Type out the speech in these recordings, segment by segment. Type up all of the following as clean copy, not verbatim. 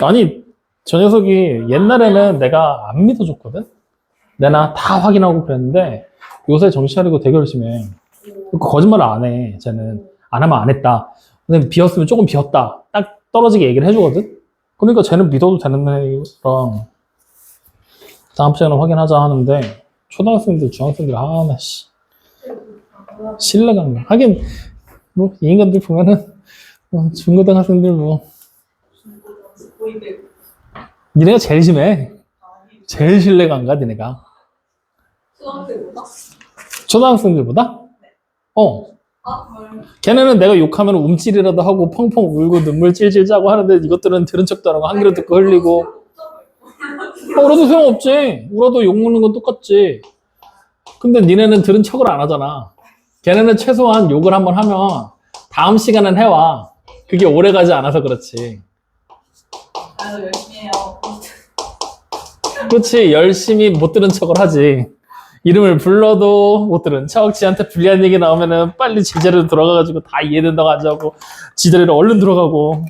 아니, 저 녀석이 옛날에는 내가 안 믿어줬거든? 내가 다 확인하고 그랬는데 요새 정신 차리고 되게 열심히 해. 거짓말을 안 해. 쟤는 안 하면 안 했다. 근데 비었으면 조금 비었다. 딱 떨어지게 얘기를 해주거든? 그러니까 쟤는 믿어도 되는 애랑 다음 시간에 확인하자 하는데 초등학생들, 중학생들 하나 씨 신뢰가 안 가. 하긴 뭐 이 인간들 보면은 뭐 중고등학생들 뭐 니네가 제일 심해. 제일 신뢰가 안 가, 니네가. 초등학생보다? 초등학생들보다? 어. 걔네는 내가 욕하면 움찔이라도 하고 펑펑 울고 눈물 찔찔 짜고 하는데 이것들은 들은 척도 안 하고 한 귀로 듣고 흘리고. 울어도 소용없지. 울어도 욕 먹는 건 똑같지. 근데 니네는 들은 척을 안 하잖아. 걔네는 최소한 욕을 한번 하면 다음 시간은 해와. 그게 오래 가지 않아서 그렇지. 그래서 열심히 해요. 그렇지. 열심히 못 들은 척을 하지. 이름을 불러도 못 들은 척. 지한테 불리한 얘기 나오면은 빨리 제자리로 들어가가지고 다 이해된다고 하자고 지자리로 얼른 들어가고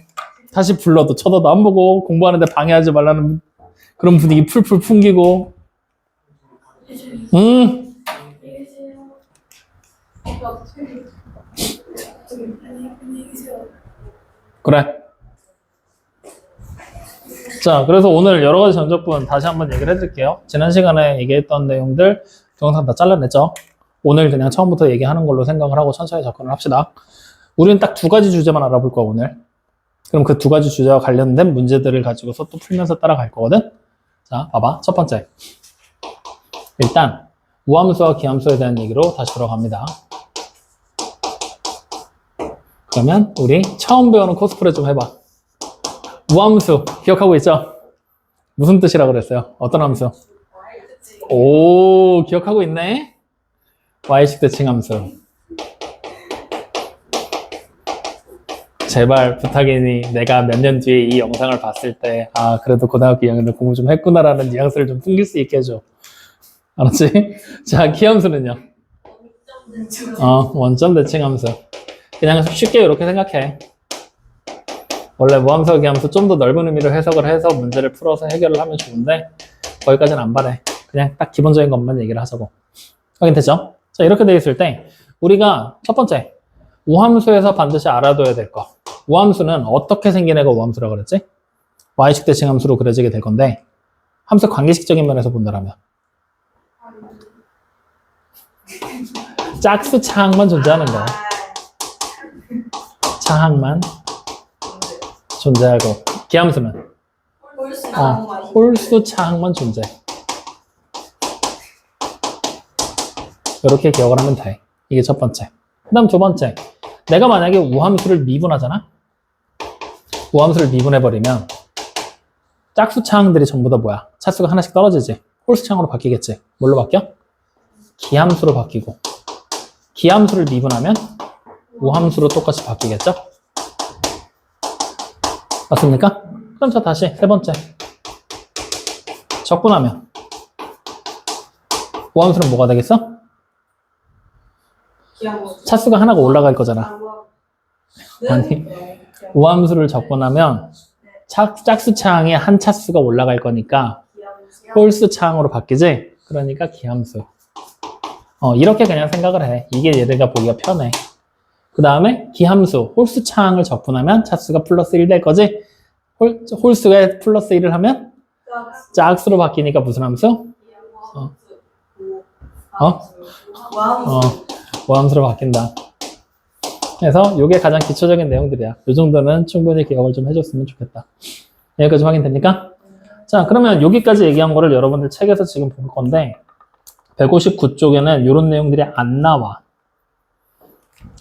다시 불러도 쳐다도 안 보고 공부하는데 방해하지 말라는 그런 분위기 풀풀 풍기고. 그래. 자, 그래서 오늘 여러 가지 전적분 다시 한번 얘기를 해드릴게요. 지난 시간에 얘기했던 내용들 동영상 다 잘라냈죠? 오늘 그냥 처음부터 얘기하는 걸로 생각을 하고 천천히 접근을 합시다. 우리는 딱 두 가지 주제만 알아볼 거야, 오늘. 그럼 그 두 가지 주제와 관련된 문제들을 가지고서 또 풀면서 따라갈 거거든? 자, 봐봐. 첫 번째. 일단, 우함수와 기함수에 대한 얘기로 다시 돌아갑니다. 그러면 우리 처음 배우는 코스프레 좀 해봐. 우함수 기억하고 있죠? 무슨 뜻이라 그랬어요? 어떤 함수? 오, 기억하고 있네? Y식 대칭 함수. 제발 부탁이니 내가 몇 년 뒤에 이 영상을 봤을 때 아, 그래도 고등학교 2학년을 공부 좀 했구나라는 뉘앙스를 좀 풍길 수 있게 해줘. 알았지? 자, 기함수는요? 원점 대칭 함수. 그냥 쉽게 이렇게 생각해. 원래 무함수, 기함수 좀 더 넓은 의미로 해석을 해서 문제를 풀어서 해결을 하면 좋은데 거기까지는 안 바래. 그냥 딱 기본적인 것만 얘기를 하자고. 확인됐죠? 자, 이렇게 돼 있을 때 우리가 첫 번째 우함수에서 반드시 알아둬야 될 거. 우함수는 어떻게 생긴 애가 우함수라고 그랬지? Y식 대칭 함수로 그려지게 될 건데 함수 관계식적인 면에서 본다라면 짝수 차항만 존재하는 거야. 차항만 존재하고 기함수는 홀수 차항만 존재. 이렇게 기억을 하면 돼. 이게 첫 번째. 그 다음 두 번째. 내가 만약에 우함수를 미분하잖아? 우함수를 미분해버리면 짝수 차항들이 전부 다 뭐야? 차수가 하나씩 떨어지지? 홀수 차항으로 바뀌겠지? 뭘로 바뀌어? 기함수로 바뀌고 기함수를 미분하면 우함수로 똑같이 바뀌겠죠? 맞습니까? 그럼 자 다시 세 번째 적분하면 우함수는 뭐가 되겠어? 차수가 하나가 올라갈 거잖아. 아니 우함수를 적분하면 짝수 차항에 한 차수가 올라갈 거니까 홀수 차항으로 바뀌지? 그러니까 기함수. 이렇게 그냥 생각을 해. 이게 얘들가 보기가 편해. 그 다음에 기함수, 홀수 차항을 적분하면 차수가 플러스 1 될 거지? 홀수가 플러스 1을 하면 짝수로 바뀌니까 무슨 함수? 우함수로 바뀐다. 그래서 이게 가장 기초적인 내용들이야. 이 정도는 충분히 기억을 좀 해줬으면 좋겠다. 여기까지 확인됩니까? 자, 그러면 여기까지 얘기한 거를 여러분들 책에서 지금 볼 건데 159쪽에는 이런 내용들이 안 나와.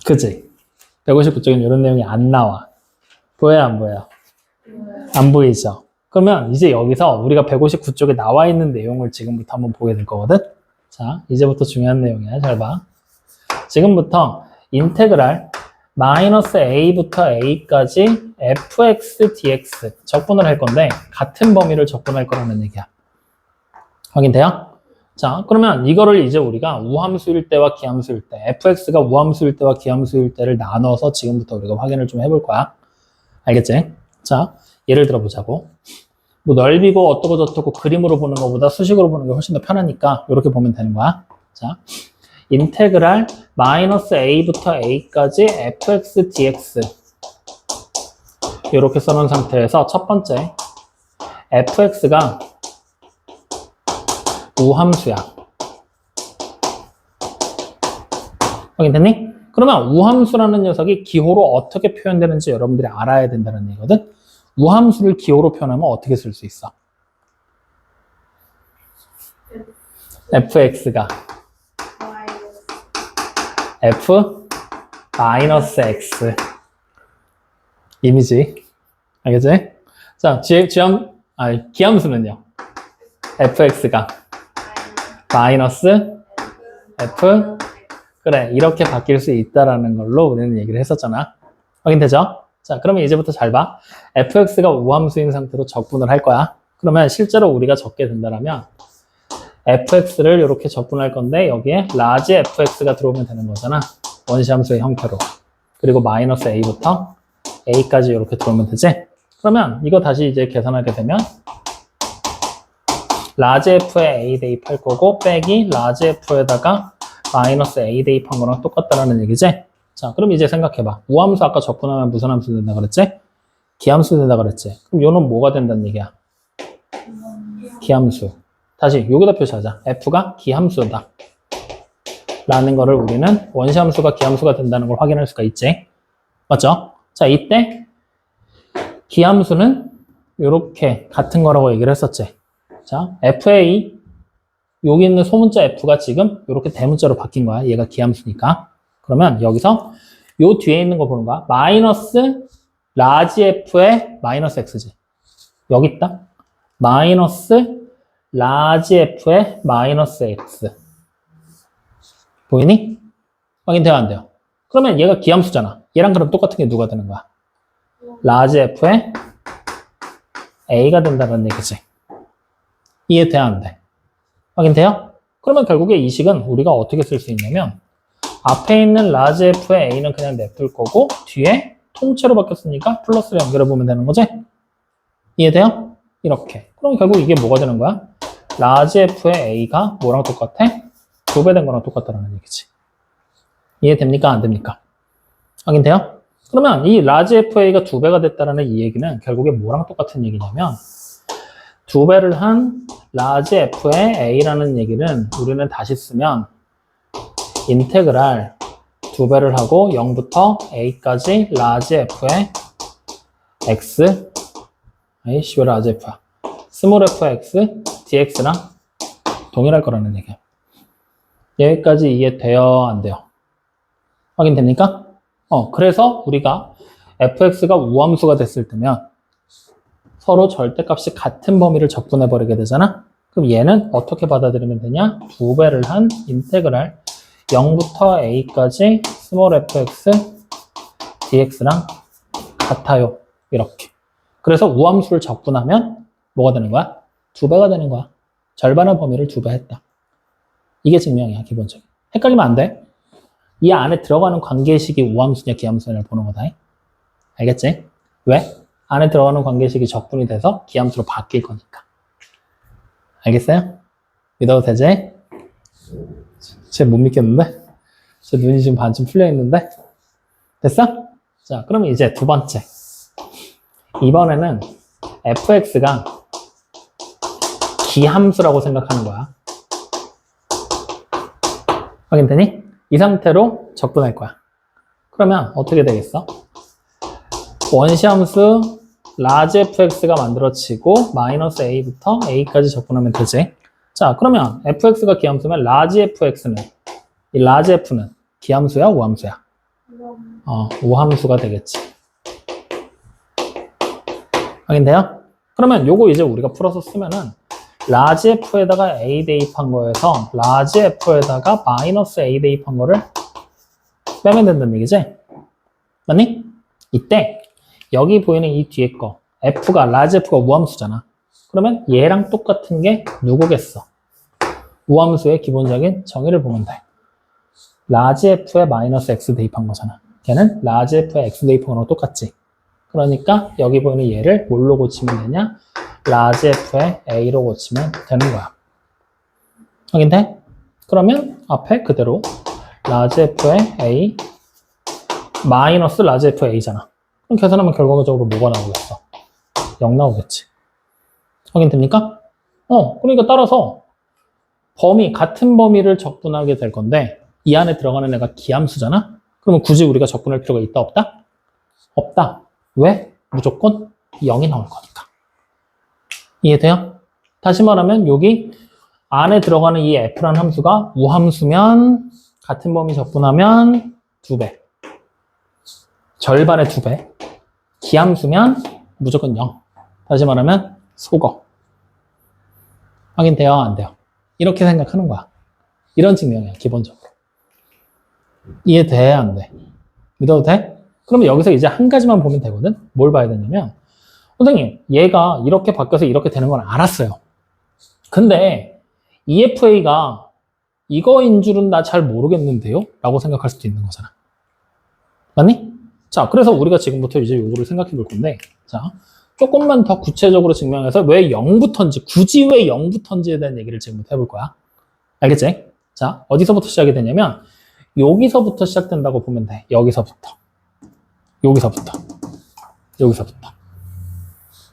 그치? 159쪽에는 이런 내용이 안 나와. 보여요, 안 보여요? 안 보이죠? 그러면 이제 여기서 우리가 159쪽에 나와 있는 내용을 지금부터 한번 보게 될 거거든? 자, 이제부터 중요한 내용이야. 잘 봐. 지금부터 인테그랄 마이너스 a부터 a까지 fx dx 적분을 할 건데 같은 범위를 적분할 거라는 얘기야. 확인돼요? 자, 그러면 이거를 이제 우리가 우함수일 때와 기함수일 때 fx가 우함수일 때와 기함수일 때를 나눠서 지금부터 우리가 확인을 좀 해볼 거야. 알겠지? 자, 예를 들어 보자고. 뭐 넓이고 어떠고 저떠고 그림으로 보는 것보다 수식으로 보는 게 훨씬 더 편하니까 이렇게 보면 되는 거야. 자, 인테그랄 마이너스 a부터 a까지 fx dx 이렇게 써놓은 상태에서 첫 번째 fx가 우함수야. 확인됐니? 그러면 우함수라는 녀석이 기호로 어떻게 표현되는지 여러분들이 알아야 된다는 얘기거든. 우함수를 기호로 표현하면 어떻게 쓸 수 있어? fx가 f 마이너스 x 이미지 알겠지? 자, 기함수는요? fx가 마이너스 f 그래 이렇게 바뀔 수 있다라는 걸로 우리는 얘기를 했었잖아. 확인되죠? 자, 그러면 이제부터 잘 봐. fx가 우함수인 상태로 적분을 할 거야. 그러면 실제로 우리가 적게 된다면 fx를 이렇게 적분할 건데 여기에 라지 fx가 들어오면 되는 거잖아. 원시함수의 형태로. 그리고 마이너스 a부터 a까지 이렇게 들어오면 되지. 그러면 이거 다시 이제 계산하게 되면 라지 f에 a 대입할 거고 빼기 라지 f에다가 마이너스 a 대입한 거랑 똑같다라는 얘기지. 자, 그럼 이제 생각해봐. 우함수 아까 적분하면 무슨 함수 된다 그랬지? 기함수 된다 그랬지? 그럼 요는 뭐가 된다는 얘기야? 기함수. 다시 여기다 표시하자. f가 기함수다 라는 거를 우리는 원시함수가 기함수가 된다는 걸 확인할 수가 있지. 맞죠? 자, 이때 기함수는 이렇게 같은 거라고 얘기를 했었지. 자, fa 여기 있는 소문자 f가 지금 이렇게 대문자로 바뀐 거야. 얘가 기함수니까. 그러면 여기서 요 뒤에 있는 거 보는 거야. 마이너스 라지 f의 마이너스 x지. 여기 있다. 마이너스 라지 f의 마이너스 x. 보이니? 확인돼요, 안 돼요? 그러면 얘가 기함수잖아. 얘랑 그럼 똑같은 게 누가 되는 거야? 라지 f의 a가 된다는 얘기지. 이해돼요, 안 돼? 확인돼요? 그러면 결국에 이 식은 우리가 어떻게 쓸 수 있냐면 앞에 있는 라지 f의 a는 그냥 냅둘 거고 뒤에 통째로 바뀌었으니까 플러스를 연결해 보면 되는 거지? 이해돼요? 이렇게. 그럼 결국 이게 뭐가 되는 거야? 라지 f의 a가 뭐랑 똑같아? 2배 된 거랑 똑같다는 얘기지. 이해됩니까? 안 됩니까? 확인돼요? 그러면 이 라지 fa가 2배가 됐다는 이 얘기는 결국에 뭐랑 똑같은 얘기냐면 2배를 한 라지 f의 a라는 얘기는 우리는 다시 쓰면 인테그랄 2배를 하고 0부터 a까지 라지 f의 x 왜 라지 f야? 스몰 fx dx랑 동일할 거라는 얘기야. 여기까지 이해돼요? 안 돼요? 확인됩니까? 그래서 우리가 fx가 우함수가 됐을 때면 서로 절대값이 같은 범위를 적분해버리게 되잖아? 그럼 얘는 어떻게 받아들이면 되냐? 2배를 한 인테그랄 0부터 a까지 스몰 fx dx랑 같아요. 이렇게. 그래서 우함수를 적분하면 뭐가 되는 거야? 2배가 되는 거야. 절반의 범위를 2배 했다. 이게 증명이야, 기본적으로. 헷갈리면 안 돼. 이 안에 들어가는 관계식이 우함수냐 기함수냐를 보는 거다. 알겠지? 왜? 안에 들어가는 관계식이 적분이 돼서 기함수로 바뀔 거니까. 알겠어요? 믿어도 되지? 쟤 못 믿겠는데? 제 눈이 지금 반쯤 풀려 있는데? 됐어? 자, 그러면 이제 두 번째. 이번에는 fx가 기함수라고 생각하는 거야. 확인되니? 이 상태로 적분할 거야. 그러면 어떻게 되겠어? 원시함수 라지 fx가 만들어지고 마이너스 a부터 a까지 적분하면 되지. 자, 그러면 fx가 기함수면 라지 fx는 이 라지 f는 기함수야, 우함수야? 우함수가 되겠지. 확인돼요? 그러면 요거 이제 우리가 풀어서 쓰면은 라지 f에다가 a 대입한 거에서 라지 f에다가 마이너스 a 대입한 거를 빼면 된다는 얘기지? 맞니? 이때 여기 보이는 이 뒤에 거 라지 f가 우함수잖아. 그러면 얘랑 똑같은 게 누구겠어? 우함수의 기본적인 정의를 보면 돼. 라지 f에 마이너스 x 대입한 거잖아. 걔는 라지 f에 x 대입한 거랑 똑같지. 그러니까 여기 보이는 얘를 뭘로 고치면 되냐? 라지 F의 A로 고치면 되는 거야. 확인돼? 그러면 앞에 그대로 라지 F의 A 마이너스 라지 F의 A잖아. 그럼 계산하면 결과적으로 뭐가 나오겠어? 0 나오겠지. 확인됩니까? 그러니까 따라서 같은 범위를 적분하게 될 건데 이 안에 들어가는 애가 기함수잖아? 그러면 굳이 우리가 적분할 필요가 있다, 없다? 없다. 왜? 무조건 0이 나올 거니까. 이해돼요? 다시 말하면 여기 안에 들어가는 이 F라는 함수가 우함수면 같은 범위 적분하면 2배. 절반의 2배. 기함수면 무조건 0. 다시 말하면 속어. 확인돼요? 안 돼요? 이렇게 생각하는 거야. 이런 증명이야, 기본적으로. 이해돼? 안 돼? 믿어도 돼? 그러면 여기서 이제 한 가지만 보면 되거든? 뭘 봐야 되냐면, 선생님, 얘가 이렇게 바뀌어서 이렇게 되는 건 알았어요. 근데 EFA가 이거인 줄은 나 잘 모르겠는데요? 라고 생각할 수도 있는 거잖아. 맞니? 자, 그래서 우리가 지금부터 이제 요거를 생각해 볼 건데, 자, 조금만 더 구체적으로 증명해서 왜 0부터인지, 굳이 왜 0부터인지에 대한 얘기를 지금부터 해볼 거야. 알겠지? 자, 어디서부터 시작이 되냐면, 여기서부터 시작된다고 보면 돼. 여기서부터.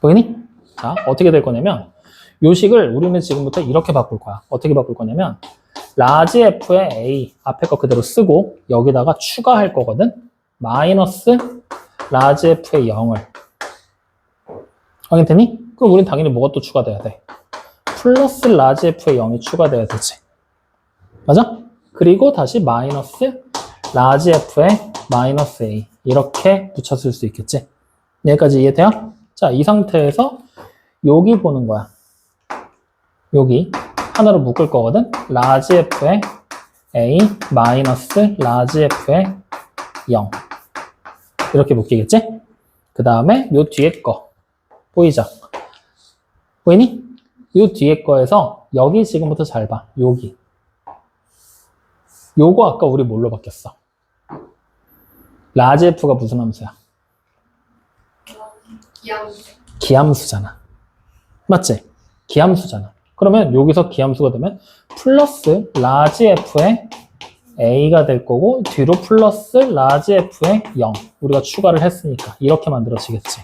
보이니? 자, 어떻게 될 거냐면, 요 식을 우리는 지금부터 이렇게 바꿀 거야. 어떻게 바꿀 거냐면, 라지 F의 A, 앞에 거 그대로 쓰고, 여기다가 추가할 거거든? 마이너스 라지 F의 0을. 확인되니? 그럼 우린 당연히 뭐가 또 추가돼야 돼? 플러스 라지 F의 0이 추가돼야 되지. 맞아? 그리고 다시 마이너스 라지 F의 마이너스 A. 이렇게 붙였을 수 있겠지? 여기까지 이해돼요? 자, 이 상태에서 여기 보는 거야. 여기 하나로 묶을 거거든? 라지 F의 A 마이너스 라지 F의 0. 이렇게 묶이겠지? 그 다음에 요 뒤에 거. 보이죠? 보이니? 요 뒤에 거에서 여기 지금부터 잘 봐. 여기. 요거 아까 우리 뭘로 바뀌었어? 라지 F가 무슨 함수야? 기함수잖아. 맞지? 기함수잖아. 그러면 여기서 기함수가 되면 플러스 라지 F의 A가 될 거고 뒤로 플러스 라지 F의 0. 우리가 추가를 했으니까 이렇게 만들어지겠지.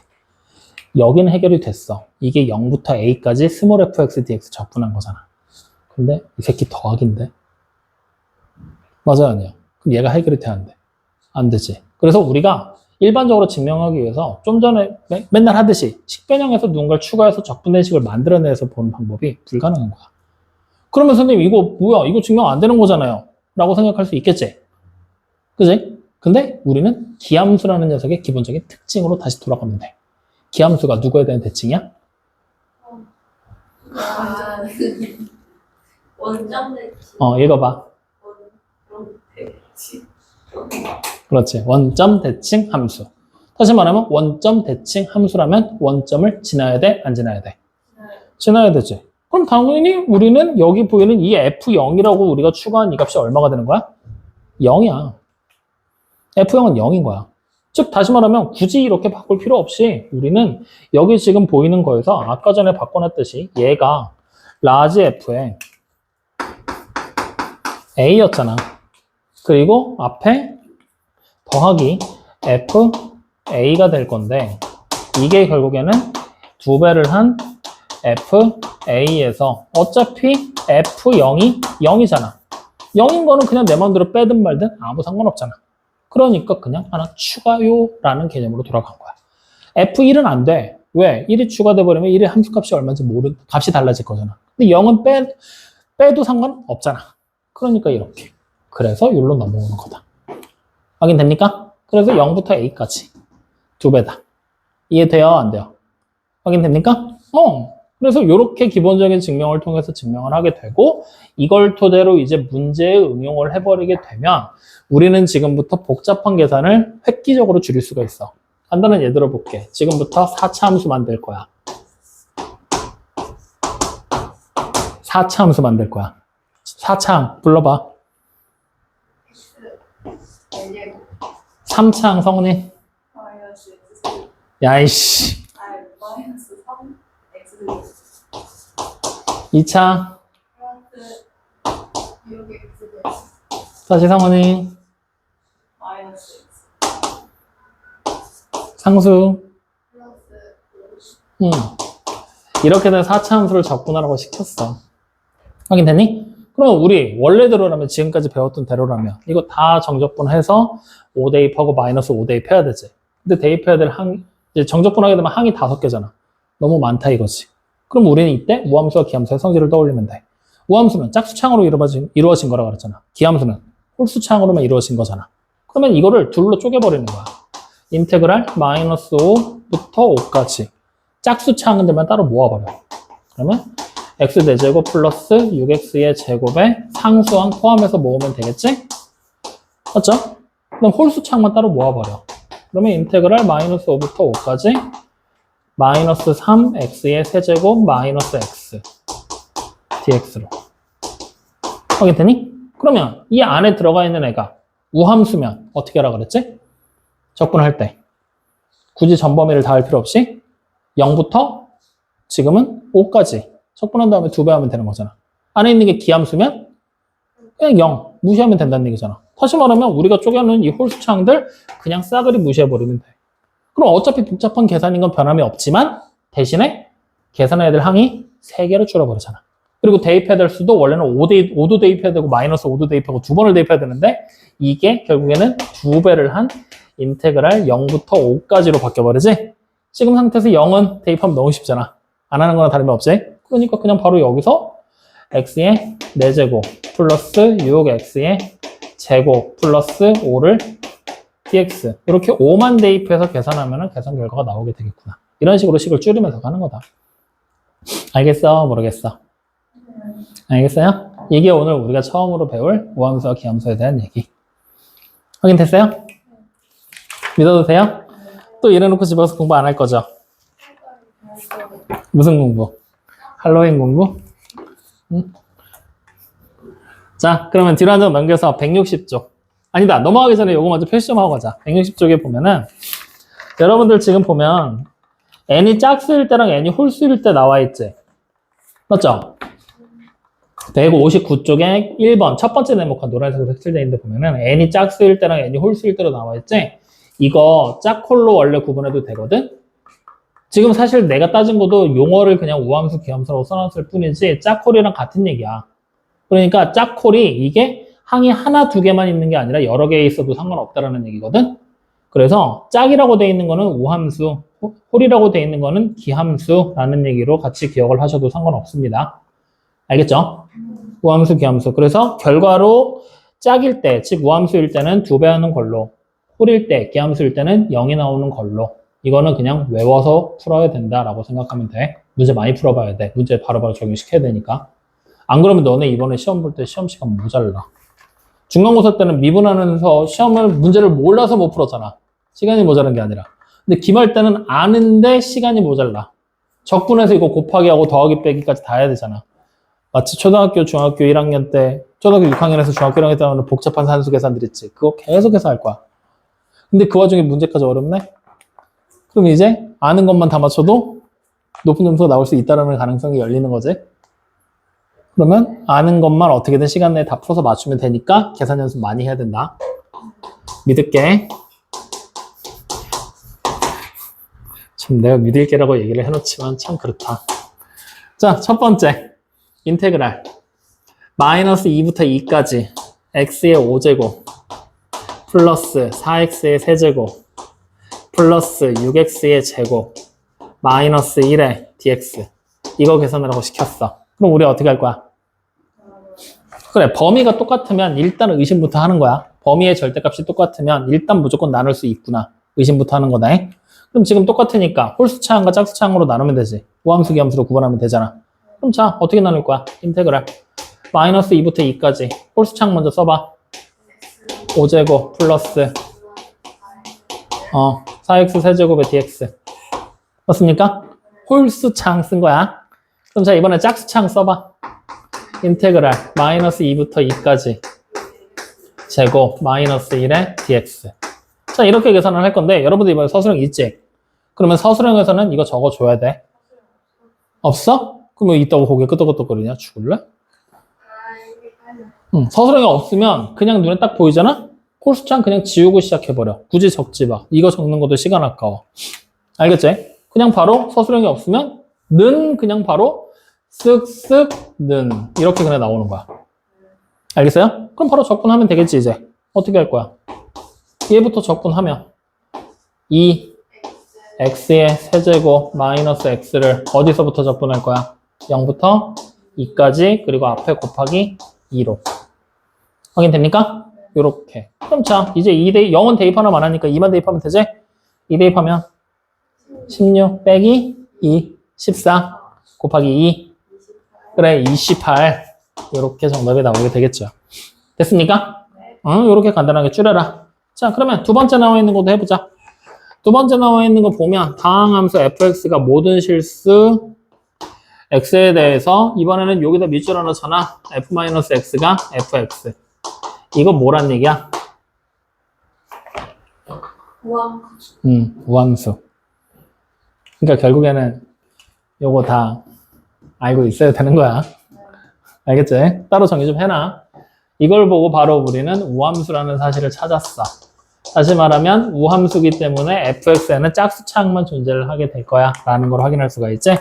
여기는 해결이 됐어. 이게 0부터 A까지 스몰 fx dx 적분한 거잖아. 근데 이 새끼 더하기인데? 맞아요, 아니에요? 그럼 얘가 해결이 돼, 안 돼? 안 되지. 그래서 우리가 일반적으로 증명하기 위해서 좀 전에 맨날 하듯이 식변형에서 누군가를 추가해서 적분된 식을 만들어내서 보는 방법이 불가능한 거야. 그러면 선생님 이거 뭐야? 이거 증명 안 되는 거잖아요. 라고 생각할 수 있겠지? 그지? 근데 우리는 기함수라는 녀석의 기본적인 특징으로 다시 돌아가면 돼. 기함수가 누구에 대한 대칭이야? 원점 대칭. 읽어봐. 그렇지. 원점 대칭 함수. 다시 말하면 원점 대칭 함수라면 원점을 지나야 돼? 안 지나야 돼? 지나야 되지. 그럼 당연히 우리는 여기 보이는 이 F0이라고 우리가 추가한 이 값이 얼마가 되는 거야? 0이야. F0은 0인 거야. 즉 다시 말하면 굳이 이렇게 바꿀 필요 없이 우리는 여기 지금 보이는 거에서 아까 전에 바꿔놨듯이 얘가 라지 F의 A였잖아. 그리고 앞에 더하기 FA가 될 건데 이게 결국에는 2배를 한 FA에서 어차피 F0이 0이잖아. 0인 거는 그냥 내 마음대로 빼든 말든 아무 상관없잖아. 그러니까 그냥 하나 추가요라는 개념으로 돌아간 거야. F1은 안 돼. 왜? 1이 추가돼 버리면 1의 함수값이 얼마인지 모르는 값이 달라질 거잖아. 근데 0은 빼도 상관없잖아. 그러니까 이렇게. 그래서 여기로 넘어오는 거다. 확인됩니까? 그래서 0부터 A까지 2배다. 이해돼요? 안 돼요? 확인됩니까? 그래서 이렇게 기본적인 증명을 통해서 증명을 하게 되고 이걸 토대로 이제 문제에 응용을 해버리게 되면 우리는 지금부터 복잡한 계산을 획기적으로 줄일 수가 있어. 간단한 예를 들어볼게. 지금부터 4차 함수 만들 거야. 4차 함수 만들 거야. 4차항 불러봐. 3차항 성은이. 야이씨. 마이너스 3 x 2차. 플러스 6x 다시 상원이. 마이너스 x 상수. 플러스 이렇게 된 4차 함수를 적분하라고 시켰어. 확인됐니? 그럼 우리 원래대로라면 지금까지 배웠던 대로라면 이거 다 정적분해서 5 대입하고 마이너스 5 대입해야 되지. 근데 대입해야 될 이제 정적분하게 되면 항이 5개잖아. 너무 많다 이거지. 그럼 우리는 이때 우함수와 기함수의 성질을 떠올리면 돼. 우함수는 짝수창으로 이루어진 거라고 그랬잖아. 기함수는 홀수창으로만 이루어진 거잖아. 그러면 이거를 둘로 쪼개버리는 거야. 인테그랄 마이너스 5부터 5까지. 짝수창들만 따로 모아버려. 그러면 x4제곱 플러스 6x의 제곱에 상수항 포함해서 모으면 되겠지? 맞죠? 그럼 홀수창만 따로 모아버려. 그러면 인테그랄 마이너스 5부터 5까지 마이너스 3x의 세제곱 마이너스 x dx로. 확인되니? 그러면 이 안에 들어가 있는 애가 우함수면 어떻게 하라 그랬지? 적분할 때 굳이 전범위를 다 할 필요 없이 0부터 지금은 5까지 적분한 다음에 2배 하면 되는 거잖아. 안에 있는 게 기함수면 그냥 0 무시하면 된다는 얘기잖아. 다시 말하면 우리가 쪼개놓은 이 홀수창들 그냥 싸그리 무시해버리면 돼. 그럼 어차피 복잡한 계산인 건 변함이 없지만 대신에 계산해야 될 항이 3개로 줄어버리잖아. 그리고 대입해야 될 수도 원래는 5도 대입해야 되고 마이너스 5도 대입하고 2번을 대입해야 되는데 이게 결국에는 2배를 한 인테그랄 0부터 5까지로 바뀌어버리지. 지금 상태에서 0은 대입하면 너무 쉽잖아. 안 하는 거나 다름이 없지. 그러니까 그냥 바로 여기서 x의 4제곱 플러스 6x의 제곱 플러스 5를 dx 이렇게 5만 대입해서 계산하면 계산 결과가 나오게 되겠구나. 이런 식으로 식을 줄이면서 가는 거다. 알겠어? 모르겠어? 알겠어요? 이게 오늘 우리가 처음으로 배울 우함수와 기함수에 대한 얘기. 확인됐어요? 믿어도 돼요? 또 이래놓고 집에서 공부 안 할 거죠? 무슨 공부? 할로윈 공부? 응? 자, 그러면 뒤로 한 장 넘겨서 160쪽. 아니다, 넘어가기 전에 이거 먼저 표시 좀 하고 가자. 160쪽에 보면은 여러분들 지금 보면 n이 짝수일 때랑 n이 홀수일 때 나와 있지? 맞죠? 159쪽에 1번 첫 번째 네모칸 노란색으로 색칠되어 있는데 보면은 n이 짝수일 때랑 n이 홀수일 때로 나와 있지? 이거 짝홀로 원래 구분해도 되거든? 지금 사실 내가 따진 것도 용어를 그냥 우함수, 기함수라고 써놨을 뿐이지 짝홀이랑 같은 얘기야. 그러니까 짝홀이 이게 항이 하나, 두 개만 있는 게 아니라 여러 개 있어도 상관없다라는 얘기거든? 그래서 짝이라고 돼 있는 거는 우함수, 홀이라고 돼 있는 거는 기함수라는 얘기로 같이 기억을 하셔도 상관없습니다. 알겠죠? 우함수, 기함수. 그래서 결과로 짝일 때, 즉 우함수일 때는 2배 하는 걸로, 홀일 때, 기함수일 때는 0이 나오는 걸로. 이거는 그냥 외워서 풀어야 된다라고 생각하면 돼. 문제 많이 풀어봐야 돼. 문제 바로바로 적용시켜야 되니까. 안 그러면 너네 이번에 시험 볼 때 시험 시간 모자라. 중간고사 때는 미분하면서 시험을 문제를 몰라서 못 풀었잖아. 시간이 모자란 게 아니라. 근데 기말 때는 아는데 시간이 모자라. 적분해서 이거 곱하기 하고 더하기 빼기까지 다 해야 되잖아. 마치 초등학교, 중학교 1학년 때, 초등학교 6학년에서 중학교 1학년 때 하는 복잡한 산수 계산들 있지. 그거 계속해서 할 거야. 근데 그 와중에 문제까지 어렵네? 그럼 이제 아는 것만 다 맞춰도 높은 점수가 나올 수 있다는 가능성이 열리는 거지. 그러면 아는 것만 어떻게든 시간 내에 다 풀어서 맞추면 되니까 계산 연습 많이 해야 된다. 믿을게. 참 내가 믿을게라고 얘기를 해놓지만 참 그렇다. 자, 첫 번째 인테그랄 마이너스 2부터 2까지 x의 5제곱 플러스 4x의 세제곱 플러스 6x의 제곱 마이너스 1의 dx 이거 계산하라고 시켰어. 그럼 우리 어떻게 할 거야? 그래, 범위가 똑같으면 일단 의심부터 하는 거야. 범위의 절대값이 똑같으면 일단 무조건 나눌 수 있구나. 의심부터 하는 거다. 그럼 지금 똑같으니까 홀수차항과 짝수차항으로 나누면 되지. 우함수, 기함수로 구분하면 되잖아. 그럼 자, 어떻게 나눌 거야? 인테그랄 마이너스 2부터 2까지 홀수차항 먼저 써봐. 5제곱 플러스 4x 세제곱의 dx 맞습니까? 홀수차항 쓴 거야. 그럼 자, 이번에 짝수차항 써봐. 인테그랄 마이너스 2부터 2까지 제곱 마이너스 1의 dx. 자, 이렇게 계산을 할 건데 여러분들 이번에 서술형 있지? 그러면 서술형에서는 이거 적어줘야 돼. 없어? 그럼 왜 이따고 고개 끄덕끄덕거리냐? 죽을래? 응, 서술형이 없으면 그냥 눈에 딱 보이잖아? 홀수창 그냥 지우고 시작해버려. 굳이 적지 마. 이거 적는 것도 시간 아까워. 알겠지? 그냥 바로 서술형이 없으면 는 그냥 바로 쓱쓱 는 이렇게 그냥 나오는 거야. 알겠어요? 그럼 바로 적분하면 되겠지 이제. 어떻게 할 거야? 얘부터 적분하면 2x의 세제곱 마이너스 x를 어디서부터 적분할 거야? 0부터 2까지 그리고 앞에 곱하기 2로 확인됩니까? 요렇게. 그럼 자 이제 0은 대입하나만 하니까 2만 대입하면 되지? 2 대입하면 16 빼기 2 14 곱하기 2 그래 28 요렇게 정답이 나오게 되겠죠. 됐습니까? 응, 요렇게 간단하게 줄여라. 자 그러면 두 번째 나와 있는 것도 해보자. 두 번째 나와 있는 거 보면 다항함수 fx가 모든 실수 x에 대해서 이번에는 여기다 밑줄 하나 쳐놔. f-x가 fx. 이거 뭐란 얘기야? 우함수. 그러니까 결국에는 요거 다 알고 있어야 되는 거야. 알겠지? 따로 정리 좀 해놔. 이걸 보고 바로 우리는 우함수라는 사실을 찾았어. 다시 말하면 우함수기 때문에 fx에는 짝수차항만 존재를 하게 될 거야 라는 걸 확인할 수가 있지.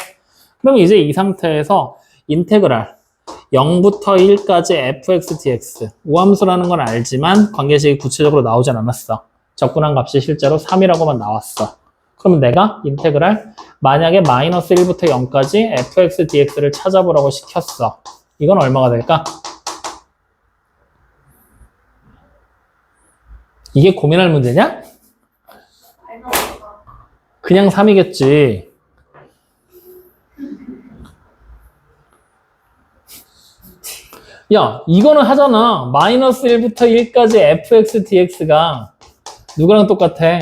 그럼 이제 이 상태에서 인테그랄 0부터 1까지 fx dx 우함수라는 건 알지만 관계식이 구체적으로 나오진 않았어. 적분한 값이 실제로 3이라고만 나왔어. 그러면 내가 인테그랄 만약에 마이너스 1부터 0까지 fx dx를 찾아보라고 시켰어. 이건 얼마가 될까? 이게 고민할 문제냐? 그냥 3이겠지. 야, 이거는 하잖아. 마이너스 1부터 1까지 fx dx가 누구랑 똑같아?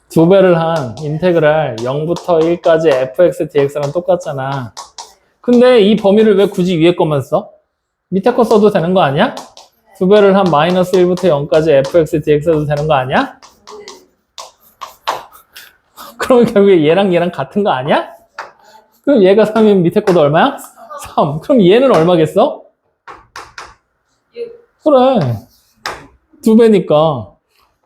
두 배를 한 인테그랄 0부터 1까지 fx dx랑 똑같잖아. 근데 이 범위를 왜 굳이 위에 것만 써? 밑에 거 써도 되는 거 아니야? 두 배를 한 마이너스 1부터 0까지 fx dx 해도 되는 거 아니야? 그러면 결국에 얘랑 같은 거 아니야? 그럼 얘가 3이면 밑에 것도 얼마야? 3. 그럼 얘는 얼마겠어? 그래. 두 배니까.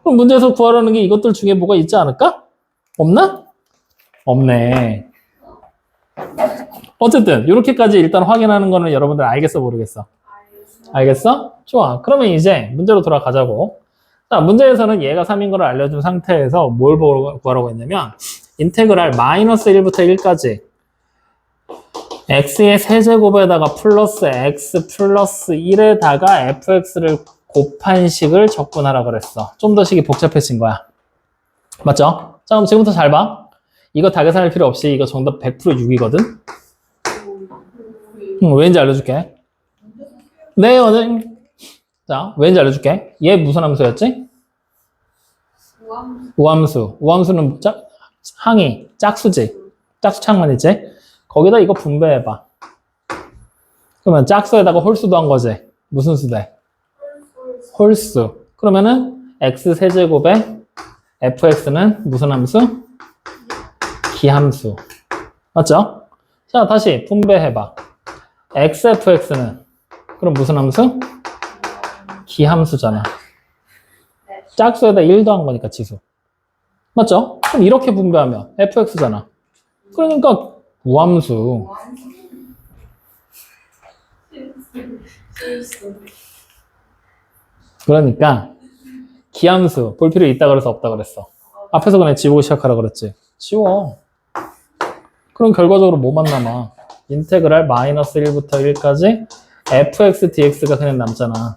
그럼 문제에서 구하라는 게 이것들 중에 뭐가 있지 않을까? 없나? 없네. 어쨌든 이렇게까지 일단 확인하는 거는 여러분들 알겠어 모르겠어? 알겠어? 좋아. 그러면 이제 문제로 돌아가자고. 자, 문제에서는 얘가 3인 걸 알려준 상태에서 뭘 구하라고 했냐면 인테그랄 마이너스 1부터 1까지 x의 세제곱에다가 플러스 x 플러스 1에다가 fx를 곱한 식을 적분하라 그랬어. 좀 더 식이 복잡해진 거야. 맞죠? 자, 그럼 지금부터 잘 봐. 이거 다 계산할 필요 없이 이거 정답 100% 6이거든? 왠지 알려줄게. 네, 원장님. 자, 왠지 알려줄게. 얘 무슨 함수였지? 우함수. 우함수는 항이, 짝수지. 짝수창만 있지? 거기다 이거 분배해봐. 그러면 짝수에다가 홀수도 한 거지. 무슨 수 돼? 홀수. 그러면은 x 세제곱에 fx는 무슨 함수? 기함수. 맞죠? 자, 다시 분배해봐. xfx는 그럼 무슨 함수? 기함수잖아. 짝수에다 1 더한 거니까 지수. 맞죠? 그럼 이렇게 분배하면 fx잖아. 그러니까 우함수. 그러니까 기함수 볼 필요 있다 그래서 없다 그랬어. 앞에서 그냥 지우고 시작하라 그랬지. 지워. 그럼 결과적으로 뭐만 남아? 인테그랄 마이너스 1부터 1까지 fx dx가 그냥 남잖아.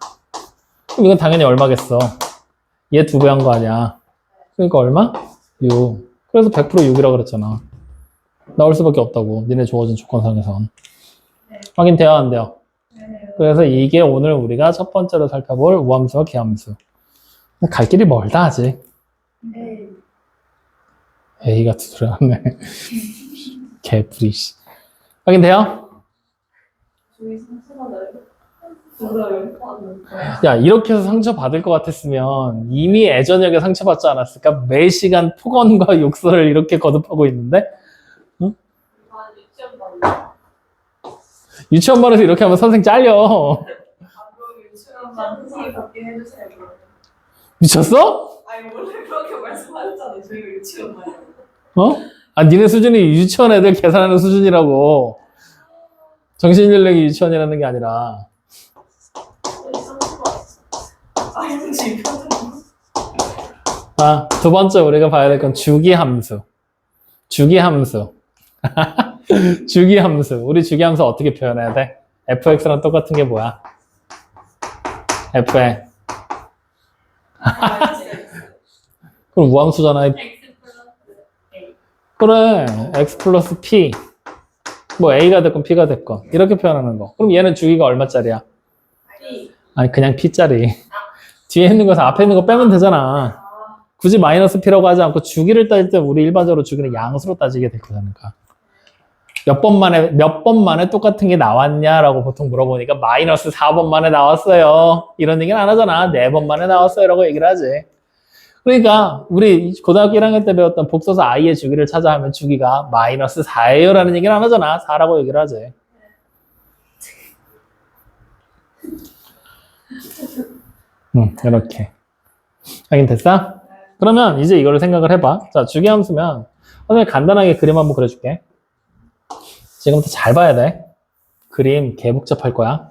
그럼 이건 당연히 얼마겠어? 얘 2배 한 거 아니야. 그러니까 얼마? 6. 그래서 100% 6이라고 그랬잖아. 나올 수밖에 없다고. 니네 주어진 조건상에선. 확인돼요? 안 돼요? 그래서 이게 오늘 우리가 첫 번째로 살펴볼 우함수와 기함수. 갈 길이 멀다 아직. 에이 같은 소리 하네. 개뿔이 씨. 확인돼요? 그거를 하는 거야. 야, 이렇게 해서 상처받을 것 같았으면 이미 애저녁에 상처받지 않았을까? 매 시간 폭언과 욕설을 이렇게 거듭하고 있는데? 한 유치원 반. 유치원반에서 이렇게 하면 선생 잘려. 방금 유치원 반 선생님 받게 해주세요. 그러면. 미쳤어? 아니 원래 그렇게 말씀하셨잖아요. 저희가 유치원 반이요. 어? 아, 니네 수준이 유치원 애들 계산하는 수준이라고. 정신연령이 유치원이라는 게 아니라. 아니 지금 표정. 아, 두 번째 우리가 봐야 될 건 주기함수. 주기함수. 주기함수. 우리 주기함수 어떻게 표현해야 돼? fx랑 똑같은 게 뭐야? f에. 그럼 우함수잖아. X 플러스 A. 그래. x 플러스 p. 뭐 a가 됐건 p가 됐건. 이렇게 표현하는 거. 그럼 얘는 주기가 얼마짜리야? B. 아니, 그냥 p짜리. 뒤에 있는 거에서 앞에 있는 거 빼면 되잖아. 굳이 마이너스 p라고 하지 않고 주기를 따질 때 우리 일반적으로 주기는 양수로 따지게 될 거니까. 몇 번 만에 똑같은 게 나왔냐라고 보통 물어보니까 마이너스 4번 만에 나왔어요. 이런 얘기는 안 하잖아. 4번 만에 나왔어요. 라고 얘기를 하지. 그러니까 우리 고등학교 1학년 때 배웠던 복소수 i의 주기를 찾아 하면 주기가 마이너스 4예요. 라는 얘기는 안 하잖아. 4라고 얘기를 하지. 이렇게. 확인 됐어? 그러면 이제 이걸 생각을 해봐. 자, 주기함수면 선생님 간단하게 그림 한번 그려줄게. 지금부터 잘 봐야 돼. 그림 개 복잡할 거야.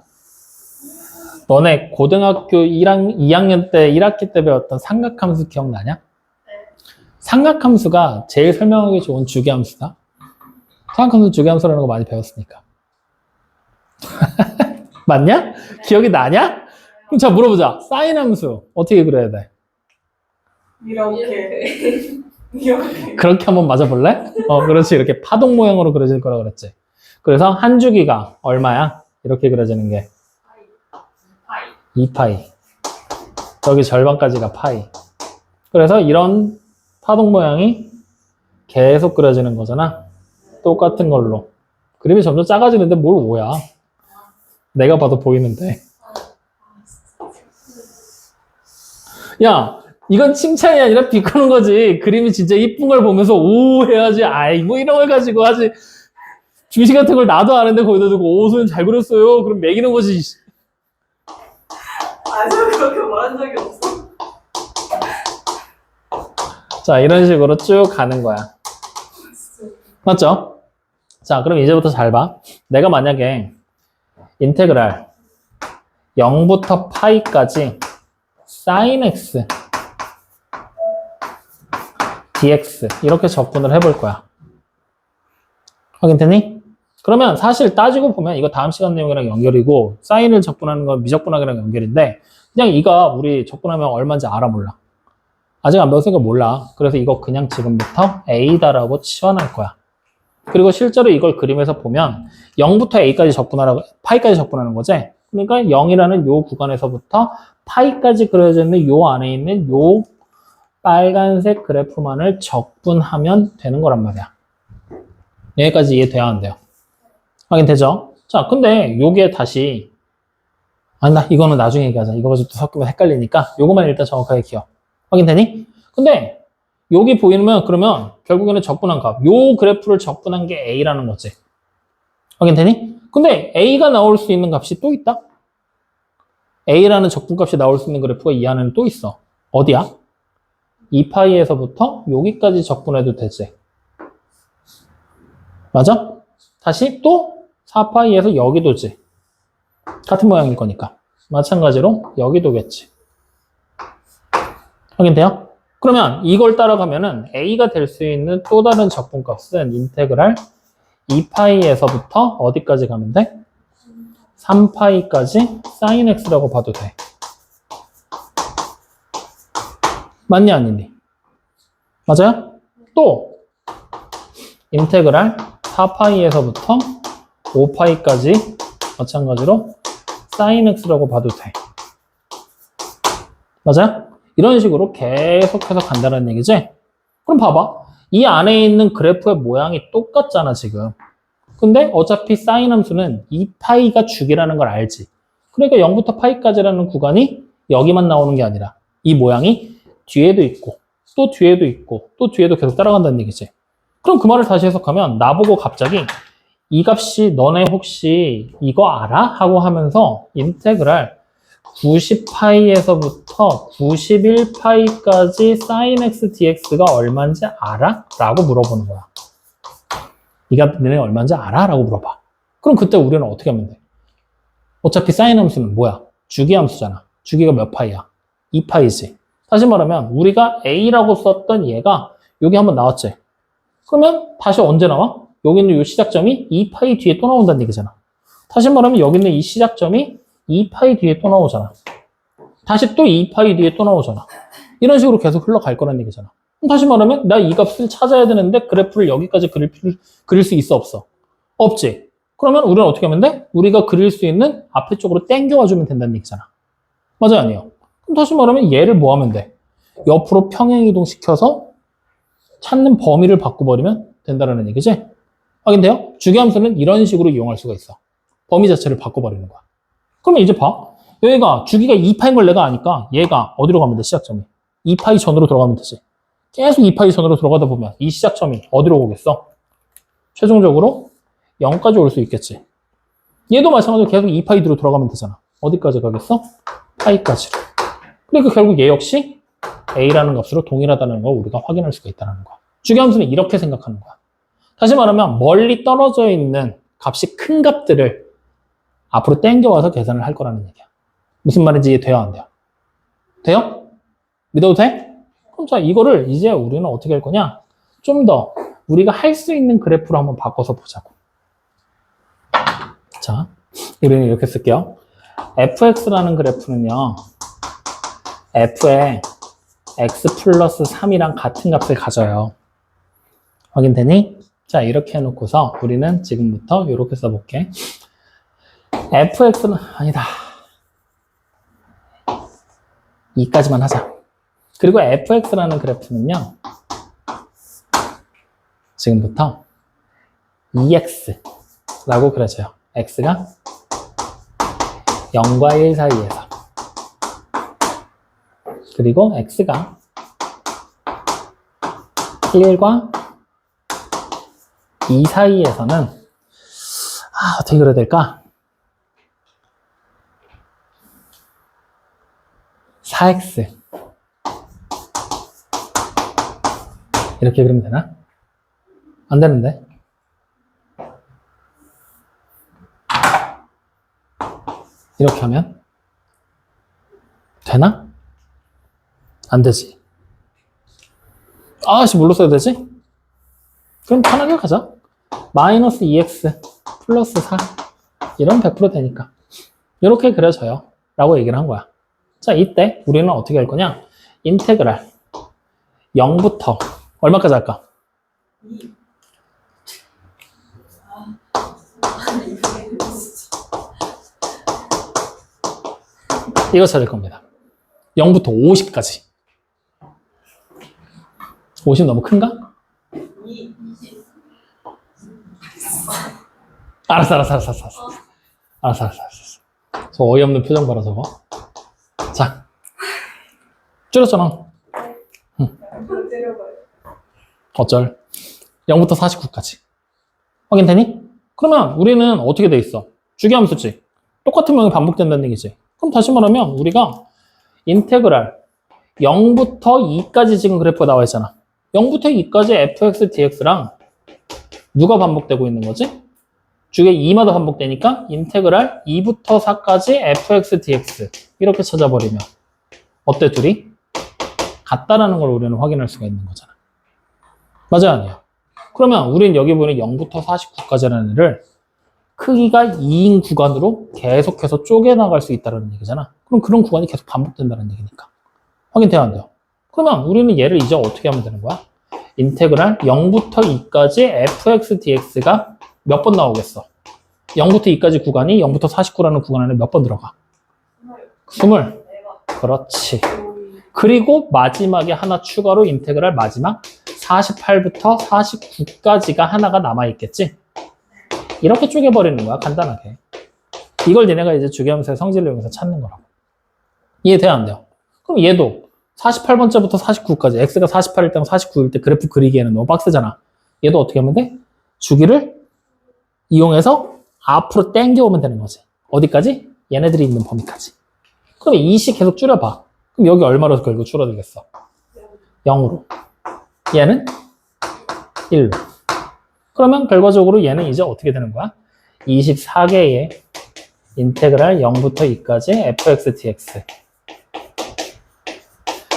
너네 고등학교 2학년 때 1학기 때 배웠던 삼각함수 기억나냐? 네. 삼각함수가 제일 설명하기 좋은 주기함수다. 삼각함수 주기함수라는 거 많이 배웠으니까. 맞냐? 기억이 나냐? 그럼 자 물어보자. 사인함수 어떻게 그려야 돼? 이렇게. 이렇게. 그렇게 한번 맞아볼래? 그렇지. 이렇게 파동 모양으로 그려질 거라 그랬지. 그래서 한 주기가 얼마야? 이렇게 그려지는 게 파이. 2파이. 여기 절반까지가 파이. 그래서 이런 파동 모양이 계속 그려지는 거잖아. 똑같은 걸로. 그림이 점점 작아지는데 뭘 오야? 내가 봐도 보이는데. 야, 이건 칭찬이 아니라 비꼬는 거지. 그림이 진짜 이쁜 걸 보면서 오 해야지. 아이고 이런 걸 가지고 하지. 중심 같은 걸 나도 아는데 거기다 두고 오 소연 잘 그렸어요. 그럼 매기는 거지. 저 그렇게 말한 적이 없어. 자, 이런 식으로 쭉 가는 거야. 맞죠? 자, 그럼 이제부터 잘 봐. 내가 만약에 인테그랄 0부터 파이까지 sin x dx 이렇게 접근을 해볼 거야. 확인되니? 그러면 사실 따지고 보면 이거 다음 시간 내용이랑 연결이고 사인을 접근하는 건 미적분하기랑 연결인데 그냥 이가 우리 접근하면 얼마인지 알아 몰라? 아직 안 배웠으니까 몰라. 그래서 이거 그냥 지금부터 A다라고 치환할 거야. 그리고 실제로 이걸 그림에서 보면 0부터 A까지 접근하라고 파이까지 접근하는 거지. 그러니까 0이라는 요 구간에서부터 파이까지 그려져 있는 요 안에 있는 요 빨간색 그래프만을 적분하면 되는 거란 말이야. 여기까지 이해돼야 안 돼요? 확인되죠? 자, 근데 요게 다시 나 이거는 나중에 얘기하자. 이거 가지고 또 섞으면 헷갈리니까 요거만 일단 정확하게 기억. 확인되니? 근데 여기 보이면 그러면 결국에는 적분한 값. 요 그래프를 적분한 게 A라는 거지. 확인되니? 근데 A가 나올 수 있는 값이 또 있다? A라는 적분값이 나올 수 있는 그래프가 이 안에는 또 있어. 어디야? 2파이에서부터 여기까지 적분해도 되지. 맞아? 다시 또 4파이에서 여기도지. 같은 모양일 거니까. 마찬가지로 여기도겠지. 확인돼요? 그러면 이걸 따라가면은 A가 될 수 있는 또 다른 적분값은 인테그랄 2파이에서부터 어디까지 가면 돼? 3파이까지 sin x라고 봐도 돼. 맞니 아니니? 맞아요? 또 인테그랄 4파이에서부터 5파이까지 마찬가지로 sin x라고 봐도 돼. 맞아요? 이런 식으로 계속해서 간다는 얘기지? 그럼 봐봐. 이 안에 있는 그래프의 모양이 똑같잖아, 지금. 근데 어차피 사인 함수는 2파이가 주기라는 걸 알지. 그러니까 0부터 파이까지라는 구간이 여기만 나오는 게 아니라 이 모양이 뒤에도 있고 또 뒤에도 있고 또 뒤에도 계속 따라간다는 얘기지. 그럼 그 말을 다시 해석하면 나보고 갑자기 이 값이 너네 혹시 이거 알아? 하고 하면서 인테그랄 90파이에서부터 91파이까지 sin x dx가 얼마인지 알아? 라고 물어보는 거야. 이 값 너네 얼마인지 알아? 라고 물어봐. 그럼 그때 우리는 어떻게 하면 돼? 어차피 sin 함수는 뭐야? 주기 함수잖아. 주기가 몇 파이야? 2파이지. 다시 말하면 우리가 a라고 썼던 얘가 여기 한번 나왔지. 그러면 다시 언제 나와? 여기 있는 이 시작점이 2파이 뒤에 또 나온다는 얘기잖아. 다시 말하면 여기 있는 이 시작점이 2파이 뒤에 또 나오잖아. 다시 또 2파이 뒤에 또 나오잖아. 이런 식으로 계속 흘러갈 거라는 얘기잖아. 그럼 다시 말하면 나 이 값을 찾아야 되는데 그래프를 여기까지 그릴 수 있어 없어? 없지. 그러면 우리는 어떻게 하면 돼? 우리가 그릴 수 있는 앞에 쪽으로 당겨와주면 된다는 얘기잖아. 맞아요, 아니에요? 그럼 다시 말하면 얘를 뭐 하면 돼? 옆으로 평행이동시켜서 찾는 범위를 바꿔버리면 된다는 얘기지? 확인돼요? 주기함수는 이런 식으로 이용할 수가 있어. 범위 자체를 바꿔버리는 거야. 그러면 이제 봐. 여기가 주기가 2파인 걸 내가 아니까 얘가 어디로 가면 돼? 시작점이. 2파이 전으로 들어가면 되지. 계속 2파이 전으로 들어가다 보면 이 시작점이 어디로 오겠어? 최종적으로 0까지 올 수 있겠지. 얘도 마찬가지로 계속 2파이 뒤로 들어가면 되잖아. 어디까지 가겠어? 파이까지. 그러니까 결국 얘 역시 a라는 값으로 동일하다는 걸 우리가 확인할 수가 있다는 거야. 주기함수는 이렇게 생각하는 거야. 다시 말하면 멀리 떨어져 있는 값이 큰 값들을 앞으로 당겨와서 계산을 할 거라는 얘기야. 무슨 말인지 이해 돼요? 안 돼요? 돼요? 믿어도 돼? 그럼 자, 이거를 이제 우리는 어떻게 할 거냐? 좀 더 우리가 할 수 있는 그래프로 한번 바꿔서 보자고. 자, 우리는 이렇게 쓸게요. fx라는 그래프는요, f에 x 플러스 3이랑 같은 값을 가져요. 확인되니? 자, 이렇게 해놓고서 우리는 지금부터 이렇게 써볼게. fx는 아니다. 2까지만 하자. 그리고 fx라는 그래프는요, 지금부터 2x라고 그려져요. x가 0과 1 사이에서. 그리고 x가 1과 2 사이에서는 어떻게 그려야 될까? 4x 이렇게 그리면 되나? 안 되는데? 이렇게 하면 되나? 안 되지. 뭘로 써야 되지? 그럼 편하게 가자. 마이너스 2x 플러스 4 이런 100% 되니까 이렇게 그려져요 라고 얘기를 한 거야. 자, 이때 우리는 어떻게 할 거냐? 인테그랄 0부터 얼마까지 할까? 이거 찾을 겁니다. 0부터 50까지. 50 너무 큰가? 알았어. 저 어이없는 표정 봐라, 저거. 자, 줄였잖아. 어쩔. 0부터 49까지. 확인되니? 그러면 우리는 어떻게 돼 있어? 주기함수지. 똑같은 모양이 반복된다는 얘기지. 그럼 다시 말하면 우리가 인테그랄 0부터 2까지 지금 그래프가 나와 있잖아. 0부터 2까지 fx dx랑 누가 반복되고 있는 거지? 주기가 2마다 반복되니까 인테그랄 2부터 4까지 fx dx 이렇게 찾아버리면 어때 둘이? 같다라는 걸 우리는 확인할 수가 있는 거잖아. 맞아 아니야? 그러면 우리는 여기 보면 0부터 49까지라는 애를 크기가 2인 구간으로 계속해서 쪼개나갈 수 있다는 얘기잖아. 그럼 그런 구간이 계속 반복된다는 얘기니까. 확인돼야 안 돼요? 그러면 우리는 얘를 이제 어떻게 하면 되는 거야? 인테그랄 0부터 2까지 fx dx가 몇 번 나오겠어? 0부터 2까지 구간이 0부터 49라는 구간 안에 몇 번 들어가? 20. 그렇지. 그리고 마지막에 하나 추가로 인테그랄 마지막 48부터 49까지가 하나가 남아있겠지? 이렇게 쪼개버리는 거야, 간단하게. 이걸 얘네가 이제 주기함수의 성질을 이용해서 찾는 거라고. 이해돼요, 안 돼요? 그럼 얘도 48번째부터 49까지, x가 48일 때랑 49일 때 그래프 그리기에는 너무 빡세잖아. 얘도 어떻게 하면 돼? 주기를 이용해서 앞으로 당겨오면 되는 거지. 어디까지? 얘네들이 있는 범위까지. 그럼 2씩 계속 줄여봐. 그럼 여기 얼마로 결국 줄어들겠어? 0으로. 얘는 1로. 그러면 결과적으로 얘는 이제 어떻게 되는 거야? 24개의 인테그랄 0부터 2까지 fx dx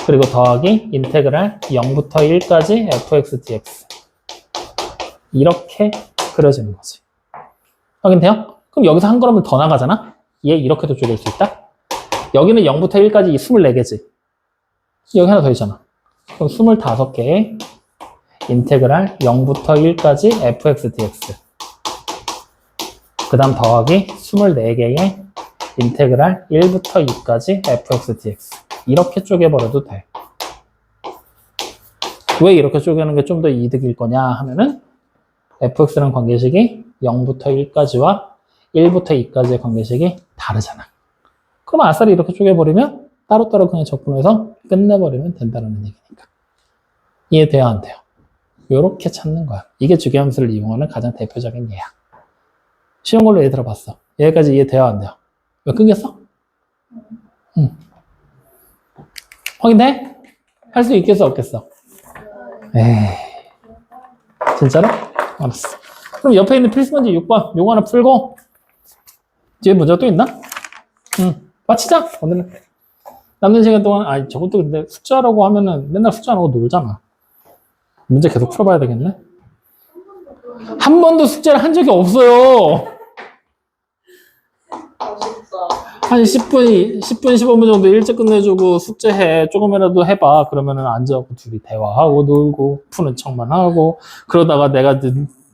그리고 더하기 인테그랄 0부터 1까지 fx dx 이렇게 그려지는 거지. 확인돼요? 그럼 여기서 한 걸음을 더 나가잖아? 얘 이렇게도 줄일 수 있다? 여기는 0부터 1까지 24개지. 여기 하나 더 있잖아. 그럼 25개의 인테그랄 0부터 1까지 fx dx 그 다음 더하기 24개의 인테그랄 1부터 2까지 fx dx 이렇게 쪼개버려도 돼. 왜 이렇게 쪼개는 게 좀 더 이득일 거냐 하면은 fx라는 관계식이 0부터 1까지와 1부터 2까지의 관계식이 다르잖아. 그럼 아싸리 이렇게 쪼개버리면 따로따로 그냥 적분해서 끝내버리면 된다는 얘기니까. 이해돼야 안 돼요? 이렇게 찾는 거야. 이게 주기함수를 이용하는 가장 대표적인 예야. 쉬운 걸로 예를 들어봤어. 여기까지 이해돼야 안 돼요? 왜 끊겼어? 응. 확인돼? 할 수 있겠어 없겠어? 에이 진짜로? 알았어. 그럼 옆에 있는 필수 문제 6번 요거 하나 풀고 뒤에 문제가 또 있나? 응. 마치자 오늘은. 남는 시간 동안 아니 저것도 근데 숙제하라고 하면은 맨날 숙제 안 하고 놀잖아. 문제 계속 풀어봐야 되겠네? 한 번도 숙제를 한 적이 없어요. 한 10분, 15분 정도 일찍 끝내주고 숙제해. 조금이라도 해봐. 그러면은 앉아갖고 둘이 대화하고 놀고 푸는 척만 하고 그러다가 내가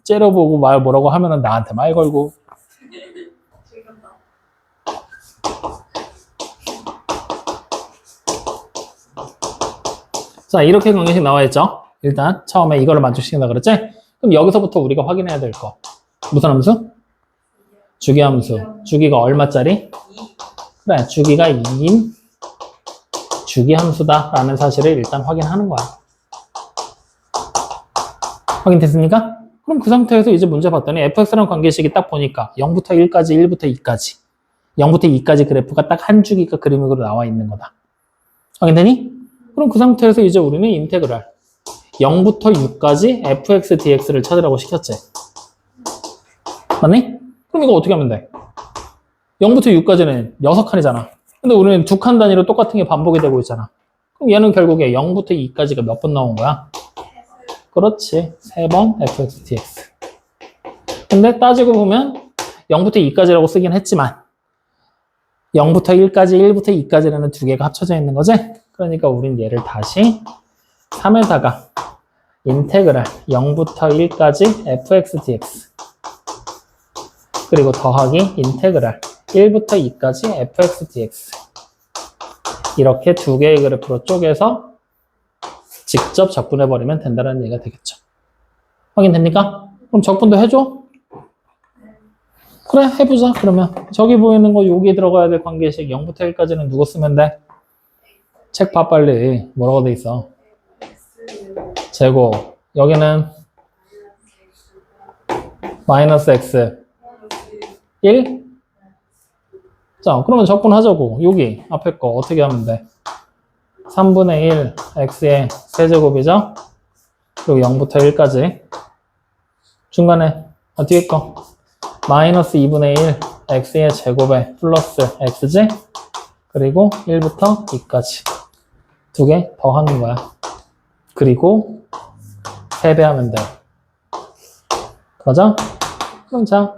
째려보고 말 뭐라고 하면은 나한테 말 걸고. 자, 이렇게 관계식 나와 있죠? 일단 처음에 이거를 만족시킨다 그랬지? 그럼 여기서부터 우리가 확인해야 될 거. 무슨 함수? 주기함수. 주기가 얼마짜리? 그래, 주기가 2인 주기함수다라는 사실을 일단 확인하는 거야. 확인됐습니까? 그럼 그 상태에서 이제 문제 봤더니 fx라는 관계식이 딱 보니까 0부터 1까지, 1부터 2까지 0부터 2까지 그래프가 딱 한 주기가 그림으로 나와 있는 거다. 확인되니? 그럼 그 상태에서 이제 우리는 인테그랄 0부터 6까지 fx dx를 찾으라고 시켰지. 맞니? 그럼 이거 어떻게 하면 돼? 0부터 6까지는 6칸이잖아. 근데 우리는 2칸 단위로 똑같은 게 반복이 되고 있잖아. 그럼 얘는 결국에 0부터 2까지가 몇 번 나온 거야? 그렇지. 3번 fx dx. 근데 따지고 보면 0부터 2까지라고 쓰긴 했지만 0부터 1까지, 1부터 2까지라는 두 개가 합쳐져 있는 거지? 그러니까 우린 얘를 다시 3에다가 인테그랄 0부터 1까지 fx dx 그리고 더하기 인테그랄 1부터 2까지 fx dx 이렇게 두 개의 그래프로 쪼개서 직접 적분해버리면 된다는 얘기가 되겠죠. 확인됩니까? 그럼 적분도 해줘? 그래 해보자. 그러면 저기 보이는 거 여기 들어가야 될 관계식 0부터 1까지는 누구 쓰면 돼? 책 봐 빨리. 뭐라고 돼 있어? 제곱. 여기는 마이너스 x 1? 자 그러면 적분하자고. 여기 앞에 거 어떻게 하면 돼? 3분의 1 x의 세제곱이죠? 그리고 0부터 1까지 중간에 뒤에 거 마이너스 2분의 1 x의 제곱에 플러스 xj 그리고 1부터 2까지 두 개 더하는 거야. 그리고 3배 하면 돼. 맞아? 그럼 자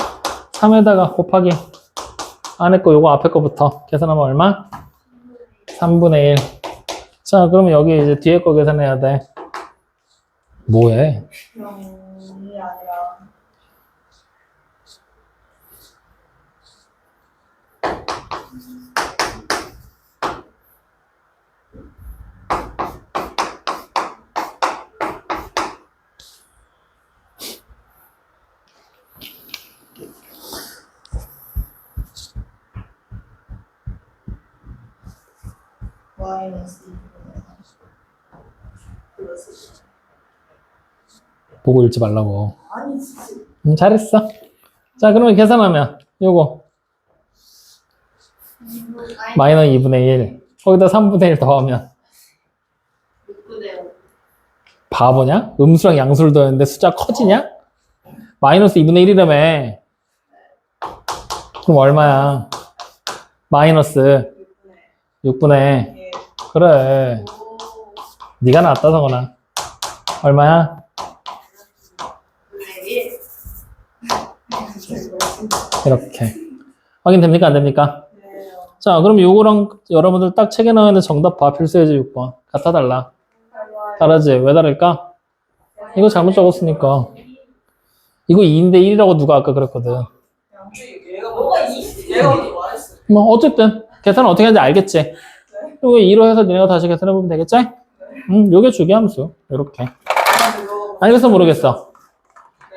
3에다가 곱하기 안에 거 요거 앞에 거부터 계산하면 얼마? 3분의 1. 자 그러면 여기 이제 뒤에 거 계산해야 돼. 뭐해? 0이 아니라 마이너스 2분의 30 플러스 보고 읽지 말라고. 아니 진짜 잘했어. 자, 그러면 계산하면 요거 마이너스 2분의 1 거기다 3분의 1 더하면 6분의 5 바보냐? 음수랑 양수를 더했는데 숫자 커지냐? 마이너스 2분의 1이라며. 그럼 얼마야? 마이너스 6분의 6에 그래. 네가 낫다 성원아. 얼마야? 6분의 1 이렇게. 확인됩니까? 안 됩니까? 네. 자, 그럼 요거랑 여러분들 딱 책에 나와 있는 정답 봐. 필수예제 6번. 같아 달라? 다르지? 왜 다를까? 이거 잘못 적었으니까. 이거 2인데 1이라고 누가 아까 그랬거든. 얘가 뭐가 얘가 어디 말했어? 뭐 어쨌든 계산 어떻게 하는지 알겠지? 요거 2로 해서 니네가 다시 계산해보면 되겠지? 요게 주기함수. 요렇게. 알겠어? 모르겠어?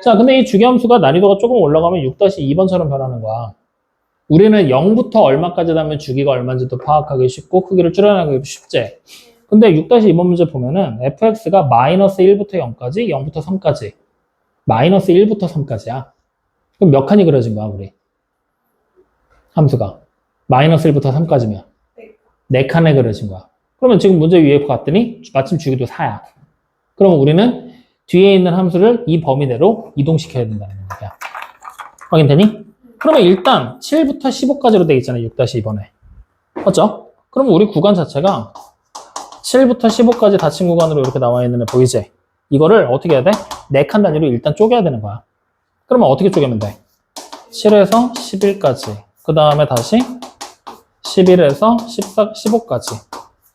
자, 근데 이 주기함수가 난이도가 조금 올라가면 6-2번처럼 변하는 거야. 우리는 0부터 얼마까지 하면 주기가 얼마인지도 파악하기 쉽고 크기를 줄여나가기 쉽지. 근데 6-2번 문제 보면은 fx가 마이너스 1부터 0까지, 0부터 3까지. 마이너스 1부터 3까지야. 그럼 몇 칸이 그려진 거야, 우리? 함수가. 마이너스 1부터 3까지면. 4칸에 그려진 거야. 그러면 지금 문제 위에 봤더니 마침 주기도 4야. 그러면 우리는 뒤에 있는 함수를 이 범위 내로 이동시켜야 된다는 얘기야. 확인되니? 그러면 일단 7부터 15까지로 돼 있잖아, 6-2번에. 맞죠? 그러면 우리 구간 자체가 7부터 15까지 닫힌 구간으로 이렇게 나와 있는 애 보이지? 이거를 어떻게 해야 돼? 4칸 단위로 일단 쪼개야 되는 거야. 그러면 어떻게 쪼개면 돼? 7에서 11까지. 그 다음에 다시 11에서 14, 15까지.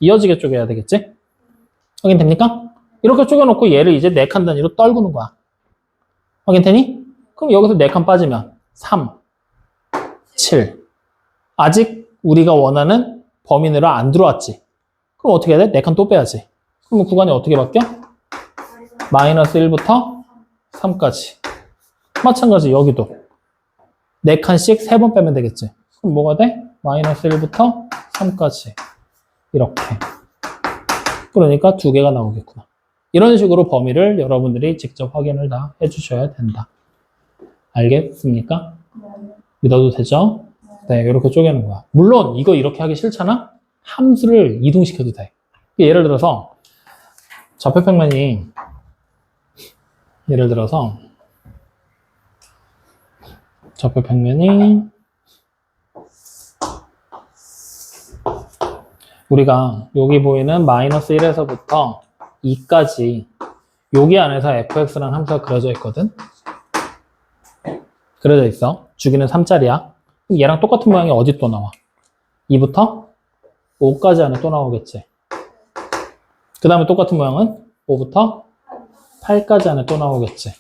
이어지게 쪼개야 되겠지? 확인됩니까? 이렇게 쪼개놓고 얘를 이제 4칸 단위로 떨구는 거야. 확인되니? 그럼 여기서 4칸 빠지면 3, 7. 아직 우리가 원하는 범위 내로 안 들어왔지. 그럼 어떻게 해야 돼? 4칸 또 빼야지. 그럼 구간이 어떻게 바뀌어? 마이너스 1부터 3까지. 마찬가지 여기도 4칸씩 3번 빼면 되겠지. 그럼 뭐가 돼? 마이너스 1부터 3까지. 이렇게. 그러니까 2개가 나오겠구나. 이런 식으로 범위를 여러분들이 직접 확인을 다 해주셔야 된다. 알겠습니까? 믿어도 되죠? 네, 이렇게 쪼개는 거야. 물론 이거 이렇게 하기 싫잖아? 함수를 이동시켜도 돼. 예를 들어서 좌표평면이 예를 들어서 좌표평면이 우리가 여기 보이는 마이너스 1에서부터 2까지 여기 안에서 fx라는 함수가 그려져 있거든. 그려져 있어. 주기는 3짜리야. 얘랑 똑같은 모양이 어디 또 나와? 2부터 5까지 안에 또 나오겠지. 그 다음에 똑같은 모양은 5부터 8까지 안에 또 나오겠지.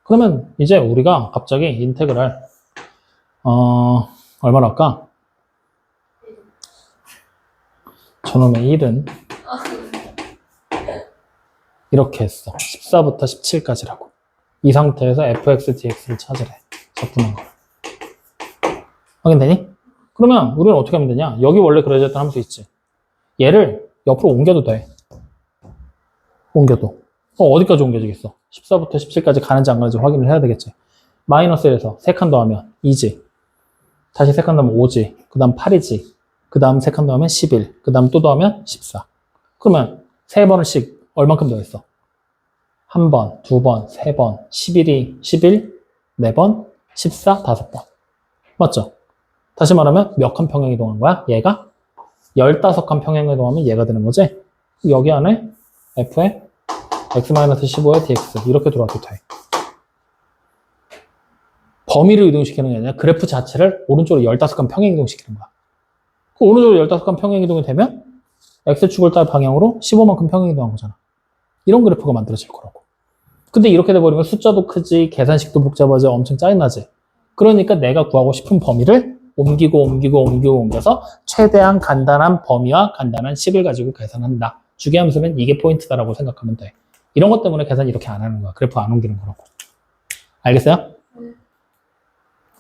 그러면 이제 우리가 갑자기 인테그랄 얼마나 할까? 저놈의 1은 이렇게 했어. 14부터 17까지라고. 이 상태에서 fx, dx를 찾으래. 적분한 거. 확인되니? 그러면 우리는 어떻게 하면 되냐? 여기 원래 그려져 있던 함수 있지. 얘를 옆으로 옮겨도 돼. 옮겨도. 어디까지 옮겨지겠어? 14부터 17까지 가는지 안 가는지 확인을 해야 되겠지. 마이너스 1에서 3칸 더하면 2지. 다시 3칸 더하면 5지. 그 다음 8이지. 그 다음 3칸 더하면 11. 그 다음 또 더하면 14. 그러면 3번씩 얼만큼 더했어? 1번, 2번, 3번, 11이 11, 4번, 14, 5번. 맞죠? 다시 말하면 몇 칸 평행 이동한 거야? 얘가? 15칸 평행 이동하면 얘가 되는 거지? 여기 안에 f에 x-15의 dx 이렇게 들어와도 돼. 범위를 이동시키는 게 아니라 그래프 자체를 오른쪽으로 15칸 평행 이동시키는 거야. 그 오른쪽으로 15칸 평행 이동이 되면 x축을 따른 방향으로 15만큼 평행 이동한 거잖아. 이런 그래프가 만들어질 거라고. 근데 이렇게 돼버리면 숫자도 크지, 계산식도 복잡하지, 엄청 짜증나지. 그러니까 내가 구하고 싶은 범위를 옮겨서 최대한 간단한 범위와 간단한 식을 가지고 계산한다. 주기함수는 이게 포인트다라고 생각하면 돼. 이런 것 때문에 계산 이렇게 안 하는 거야. 그래프 안 옮기는 거라고. 알겠어요?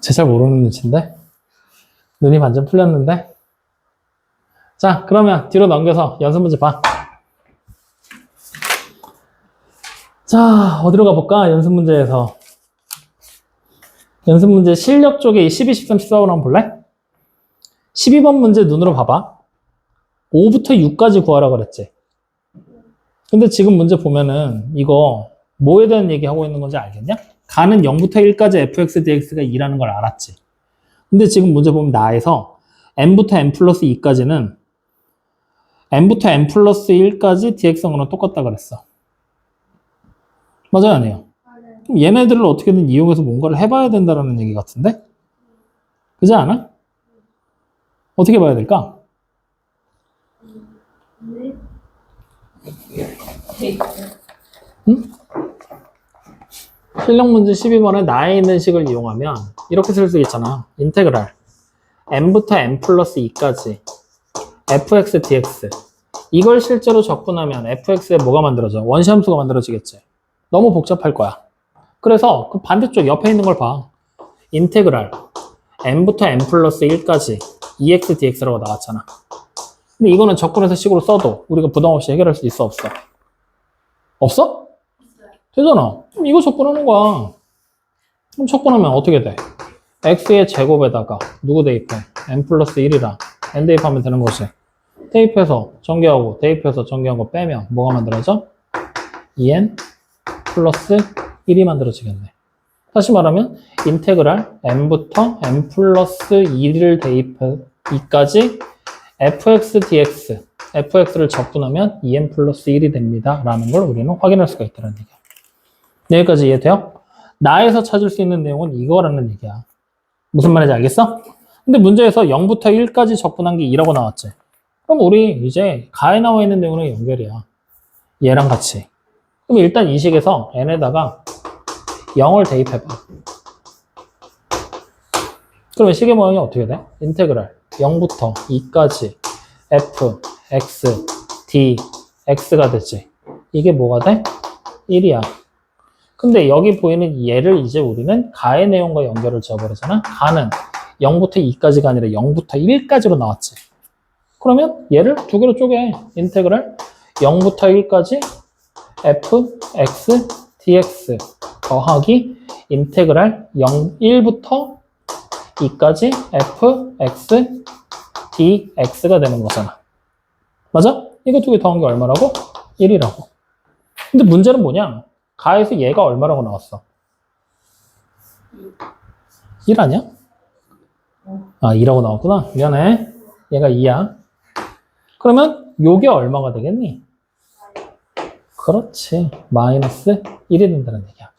제 잘 모르는 눈치인데? 눈이 완전 풀렸는데? 자, 그러면 뒤로 넘겨서 연습 문제 봐. 자, 어디로 가볼까? 연습 문제에서. 연습 문제 실력 쪽에 12, 13, 14번 한번 볼래? 12번 문제 눈으로 봐봐. 5부터 6까지 구하라 그랬지. 근데 지금 문제 보면은 이거 뭐에 대한 얘기하고 있는 건지 알겠냐? 가는 0부터 1까지 fx, dx가 2라는 걸 알았지. 근데 지금 문제 보면 나에서 n부터 n 플러스 2까지는 n부터 n 플러스 1까지 dx는 똑같다 그랬어. 맞아요, 아니에요? 그럼 얘네들을 어떻게든 이용해서 뭔가를 해봐야 된다는 얘기 같은데? 그지 않아? 어떻게 봐야 될까? 응? 실력 문제 12번에 나에 있는 식을 이용하면 이렇게 쓸 수 있잖아. 인테그랄 n부터 n 플러스 2까지 fx dx 이걸 실제로 접근하면 fx에 뭐가 만들어져? 원시함수가 만들어지겠지. 너무 복잡할 거야. 그래서 그 반대쪽 옆에 있는 걸 봐. 인테그랄 n부터 n 플러스 1까지 2x dx라고 나왔잖아. 근데 이거는 접근해서 식으로 써도 우리가 부담 없이 해결할 수 있어, 없어? 없어? 되잖아. 그럼 이거 접근하는 거야. 그럼 접근하면 어떻게 돼? x의 제곱에다가 누구 대입해? n 플러스 1이랑 n 대입하면 되는 거지. 대입해서 전개하고 대입해서 전개한 거 빼면 뭐가 만들어져? 2n 플러스 1이 만들어지겠네. 다시 말하면 인테그랄 n부터 n 플러스 1을 대입해 2까지 fx dx fx를 접근하면 2n 플러스 1이 됩니다 라는 걸 우리는 확인할 수가 있다는 얘기야. 여기까지 이해돼요? 나에서 찾을 수 있는 내용은 이거라는 얘기야. 무슨 말인지 알겠어? 근데 문제에서 0부터 1까지 접근한 게 2라고 나왔지. 그럼 우리 이제 가에 나와 있는 내용은 연결이야. 얘랑 같이. 그럼 일단 이 식에서 n에다가 0을 대입해봐. 그러면 식의 모양이 어떻게 돼? 인테그랄 0부터 2까지 f, x, d, x가 되지. 이게 뭐가 돼? 1이야. 근데 여기 보이는 얘를 이제 우리는 가의 내용과 연결을 지어버리잖아. 가는 0부터 2까지가 아니라 0부터 1까지로 나왔지. 그러면 얘를 두 개로 쪼개. 인테그랄 0부터 1까지 f, x, dx 더하기 인테그랄 1부터 2까지 f, x, dx가 되는 거잖아. 맞아? 이거 두 개 더한 게 얼마라고? 1이라고. 근데 문제는 뭐냐? 가에서 얘가 얼마라고 나왔어? 1 아니야? 아, 2라고 나왔구나. 미안해. 얘가 2야. 그러면 요게 얼마가 되겠니? 그렇지. 마이너스 1이 된다는 얘기야.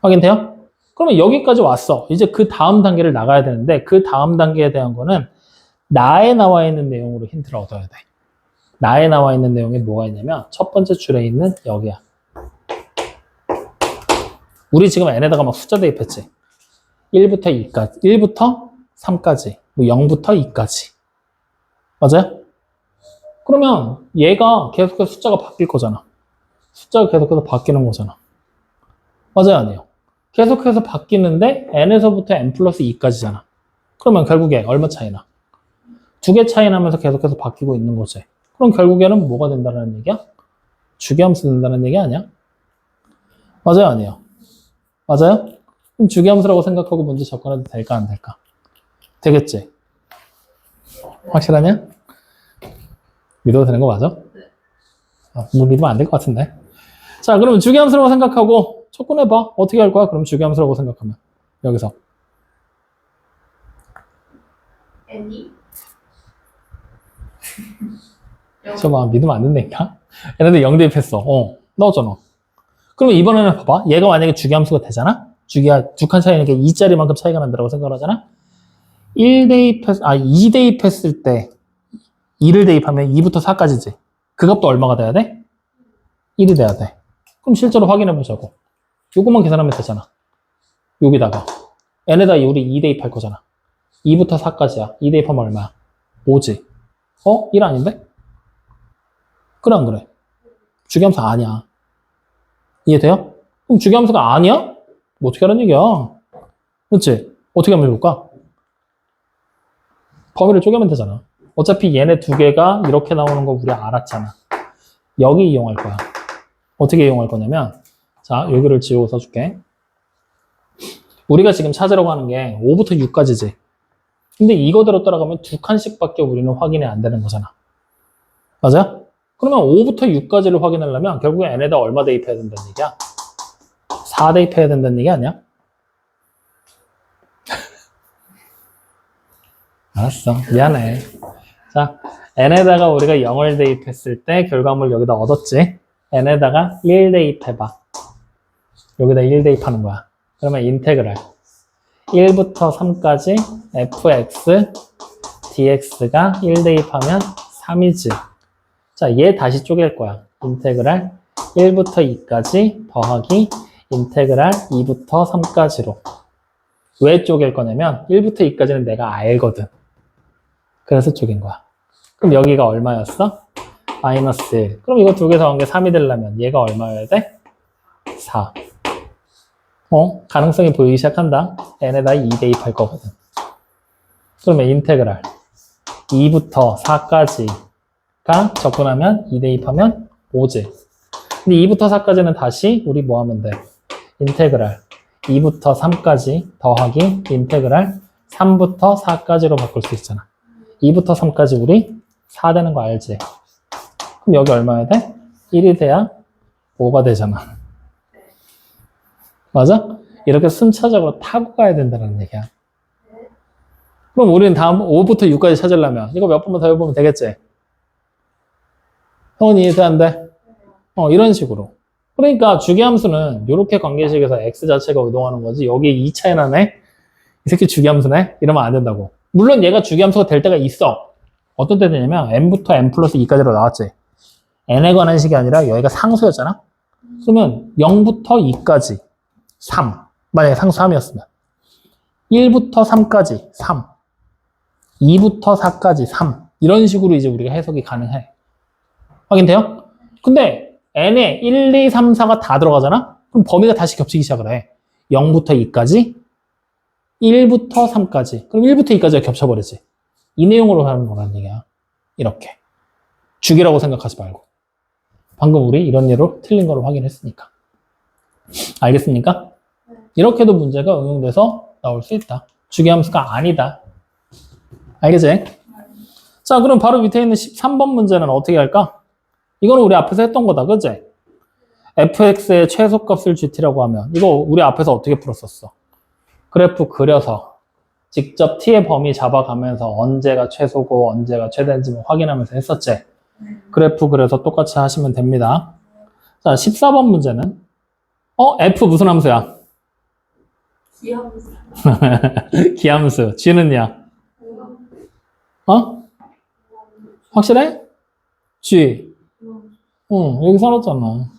확인돼요? 그러면 여기까지 왔어. 이제 그 다음 단계를 나가야 되는데 그 다음 단계에 대한 거는 나에 나와 있는 내용으로 힌트를 얻어야 돼. 나에 나와 있는 내용이 뭐가 있냐면 첫 번째 줄에 있는 여기야. 우리 지금 n에다가 막 숫자 대입했지. 1부터 2까지, 1부터 3까지, 뭐 0부터 2까지. 맞아요? 그러면 얘가 계속해서 숫자가 바뀔 거잖아. 숫자가 계속해서 바뀌는 거잖아. 맞아요, 아니에요? 계속해서 바뀌는데 n에서부터 n 플러스 2까지잖아. 그러면 결국에 얼마 차이나? 두 개 차이 나면서 계속해서 바뀌고 있는 거지. 그럼 결국에는 뭐가 된다는 얘기야? 주기함수 된다는 얘기 아니야? 맞아요, 아니에요? 맞아요? 그럼 주기함수라고 생각하고 문제 접근해도 될까, 안 될까? 되겠지? 확실하냐? 믿어도 되는 거 맞아? 뭐 믿으면 안 될 것 같은데. 자, 그럼 주기함수라고 생각하고 접근해봐. 어떻게 할 거야? 그럼 주기함수라고 생각하면. 여기서. 애니? 저봐, 믿으면 안 된다니까? 얘네들 0 대입했어. 넣었잖아. 그러면 이번에는 봐봐. 얘가 만약에 주기함수가 되잖아? 주기가 두 칸 차이니까 2짜리만큼 차이가 난다고 생각을 하잖아? 2 대입했을 때 2를 대입하면 2부터 4까지지. 그 값도 얼마가 돼야 돼? 1이 돼야 돼. 그럼 실제로 확인해 보자고. 요것만 계산하면 되잖아. 여기다가 n에다 우리 2 대입할 거잖아. 2부터 4까지야. 2 대입하면 얼마야? 5지. 1 아닌데? 그래 안 그래? 주기함수 아니야. 이해돼요? 그럼 주기함수가 아니야? 뭐 어떻게 하라는 얘기야? 그렇지? 어떻게 하면 좋을까? 범위를 쪼개면 되잖아. 어차피 얘네 두 개가 이렇게 나오는 거 우리 알았잖아. 여기 이용할 거야. 어떻게 이용할 거냐면, 자, 여기를 지우고 써줄게. 우리가 지금 찾으려고 하는 게 5부터 6까지지. 근데 이거대로 따라가면 두 칸씩밖에 우리는 확인이 안 되는 거잖아. 맞아? 그러면 5부터 6까지를 확인하려면 결국에 n에다 얼마 대입해야 된다는 얘기야? 4 대입해야 된다는 얘기 아니야? 알았어. 미안해. 자, n에다가 우리가 0을 대입했을 때 결과물 여기다 얻었지? n에다가 1 대입해봐. 여기다 1 대입하는 거야. 그러면 인테그랄 1부터 3까지 fx dx가 1 대입하면 3이지. 자, 얘 다시 쪼갤 거야. 인테그랄 1부터 2까지 더하기 인테그랄 2부터 3까지로. 왜 쪼갤 거냐면 1부터 2까지는 내가 알거든. 그래서 쪼갠 거야. 그럼 여기가 얼마였어? 마이너스 1. 그럼 이거 두 개 더한 게 3이 되려면 얘가 얼마여야 돼? 4. 가능성이 보이기 시작한다. n에다 2 대입할 거거든. 그러면 인테그랄 2부터 4까지가 적분하면 2 대입하면 5지. 근데 2부터 4까지는 다시 우리 뭐 하면 돼? 인테그랄 2부터 3까지 더하기 인테그랄 3부터 4까지로 바꿀 수 있잖아. 2부터 3까지 우리 4 되는 거 알지? 그럼 여기 얼마야 돼? 1이 돼야 5가 되잖아. 맞아? 이렇게 순차적으로 타고 가야 된다는 얘기야. 그럼 우리는 다음 5부터 6까지 찾으려면 이거 몇 번만 더 해보면 되겠지? 형은 이해돼 안 돼? 이런 식으로. 그러니까 주기함수는 이렇게 관계식에서 x 자체가 이동하는 거지. 여기 2차에 나네? 이 새끼 주기함수네? 이러면 안 된다고. 물론 얘가 주기함수가 될 때가 있어. 어떤 때 되냐면 n부터 n 플러스 2까지로 나왔지. n에 관한 식이 아니라 여기가 상수였잖아? 그러면 0부터 2까지 3. 만약에 상수 3이었으면 1부터 3까지 3. 2부터 4까지 3. 이런 식으로 이제 우리가 해석이 가능해. 확인돼요? 근데 n에 1, 2, 3, 4가 다 들어가잖아? 그럼 범위가 다시 겹치기 시작을 해. 0부터 2까지 1부터 3까지. 그럼 1부터 2까지가 겹쳐버리지. 이 내용으로 하는 거라는 얘기야. 이렇게. 주기라고 생각하지 말고. 방금 우리 이런 예로 틀린 거를 확인했으니까. 알겠습니까? 이렇게도 문제가 응용돼서 나올 수 있다. 주기함수가 아니다. 알겠지? 자, 그럼 바로 밑에 있는 13번 문제는 어떻게 할까? 이거는 우리 앞에서 했던 거다. 그치? fx의 최소값을 gt라고 하면 이거 우리 앞에서 어떻게 풀었었어? 그래프 그려서 직접 t의 범위 잡아가면서 언제가 최소고 언제가 최대인지 확인하면서 했었지? 그래프 그려서 똑같이 하시면 됩니다. 자, 14번 문제는 f 무슨 함수야? 기함수. 기함수. g는요? 확실해? g. 여기 써놨잖아.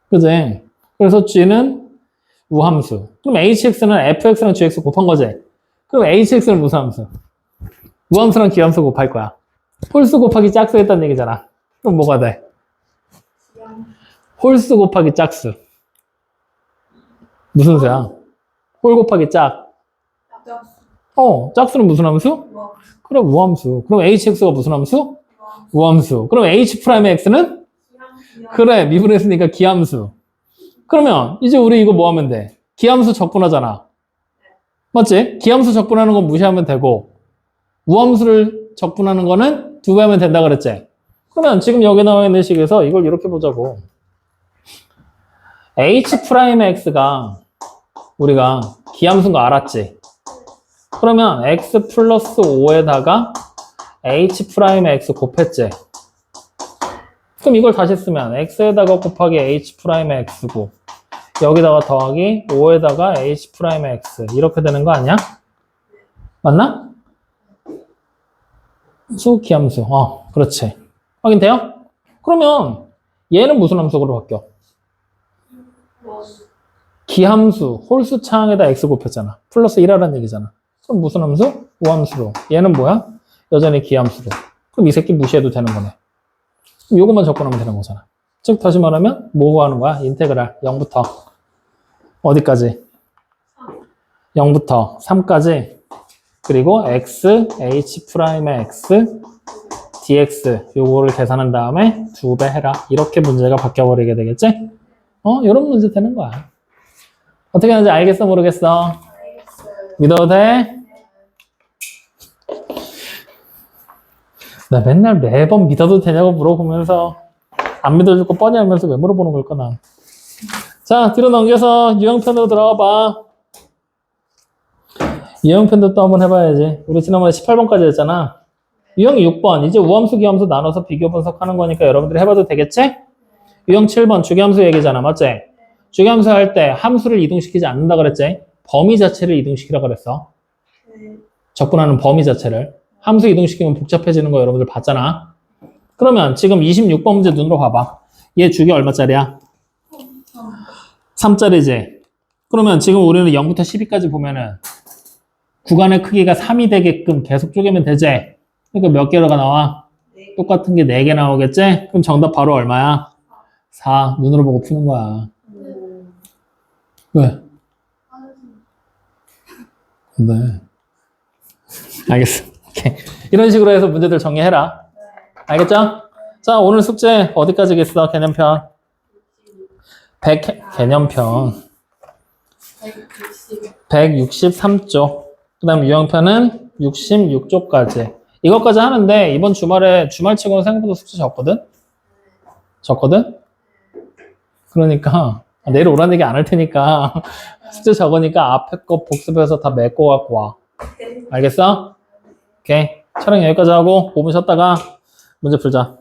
그지? 그래서 g는 우함수. 그럼 hx는 fx랑 gx 곱한 거지? 그럼 hx는 무슨 함수? 우함수랑 기함수 곱할 거야. 홀수 곱하기 짝수 했다는 얘기잖아. 그럼 뭐가 돼? 홀수 곱하기 짝수. 무슨 수야? 홀 곱하기 짝. 짝수는 무슨 함수? 그래, 우함수. 그럼 hx가 무슨 함수? 우함수. 그럼 h'의 x는? 그래, 미분했으니까 기함수. 그러면 이제 우리 이거 뭐 하면 돼? 기함수 적분하잖아. 맞지? 기함수 적분하는 건 무시하면 되고 우함수를 적분하는 거는 두 배 하면 된다 그랬지? 그러면 지금 여기 나와 있는 식에서 이걸 이렇게 보자고. h'x가 우리가 기함수인 거 알았지? 그러면 x 플러스 5에다가 h'x 곱했지? 그럼 이걸 다시 쓰면 x에다가 곱하기 h'x고 여기다가 더하기 5에다가 h'x 이렇게 되는 거 아니야? 맞나? 수 기함수. 그렇지. 확인돼요? 그러면 얘는 무슨 함수로 바뀌어? 기함수, 홀수 창에다 x 곱했잖아. 플러스 1하라는 얘기잖아. 그럼 무슨 함수? 우함수로. 얘는 뭐야? 여전히 기함수로. 그럼 이 새끼 무시해도 되는 거네. 그럼 요것만 접근하면 되는 거잖아. 즉 다시 말하면 뭐 구하는 거야? 인테그랄 0부터 어디까지? 0부터 3까지 그리고 x, h'의 x dx 요거를 계산한 다음에 2배 해라. 이렇게 문제가 바뀌어버리게 되겠지? 이런 문제 되는 거야. 어떻게 하는지 알겠어? 모르겠어? 알겠어요. 믿어도 돼? 나 맨날 매번 믿어도 되냐고 물어보면서 안 믿어줄 거 뻔히 알면서 왜 물어보는 걸까, 난. 자, 뒤로 넘겨서 유형편으로 들어가 봐. 유형편도 또 한번 해봐야지. 우리 지난번에 18번까지 했잖아. 유형 6번. 이제 우함수, 기함수 나눠서 비교 분석하는 거니까 여러분들이 해봐도 되겠지? 유형 7번. 주기함수 얘기잖아. 맞지? 주기함수 할 때 함수를 이동시키지 않는다 그랬지? 범위 자체를 이동시키라 그랬어. 네. 접근하는 범위 자체를. 함수 이동시키면 복잡해지는 거 여러분들 봤잖아. 그러면 지금 26번 문제 눈으로 봐봐. 얘 주기 얼마짜리야? 3짜리지. 그러면 지금 우리는 0부터 12까지 보면은 구간의 크기가 3이 되게끔 계속 쪼개면 되지? 그러니까 몇 개로가 나와? 네. 똑같은 게 4개 나오겠지? 그럼 정답 바로 얼마야? 4. 눈으로 보고 푸는 거야. 왜? 근데 알겠어. 오케이. 이런 식으로 해서 문제들 정리해라. 알겠죠? 자, 오늘 숙제 어디까지겠어? 개념편. 100 개념편. 163쪽. 그 다음 유형편은 66쪽까지. 이것까지 하는데 이번 주말에 주말치고는 생각보다 숙제 적거든? 적거든? 그러니까 내일 오라는 얘기 안 할 테니까 숙제 적으니까 앞에 거 복습해서 다 메꿔 갖고 와. 알겠어? 오케이. 촬영 여기까지 하고 5분 쉬었다가 문제 풀자.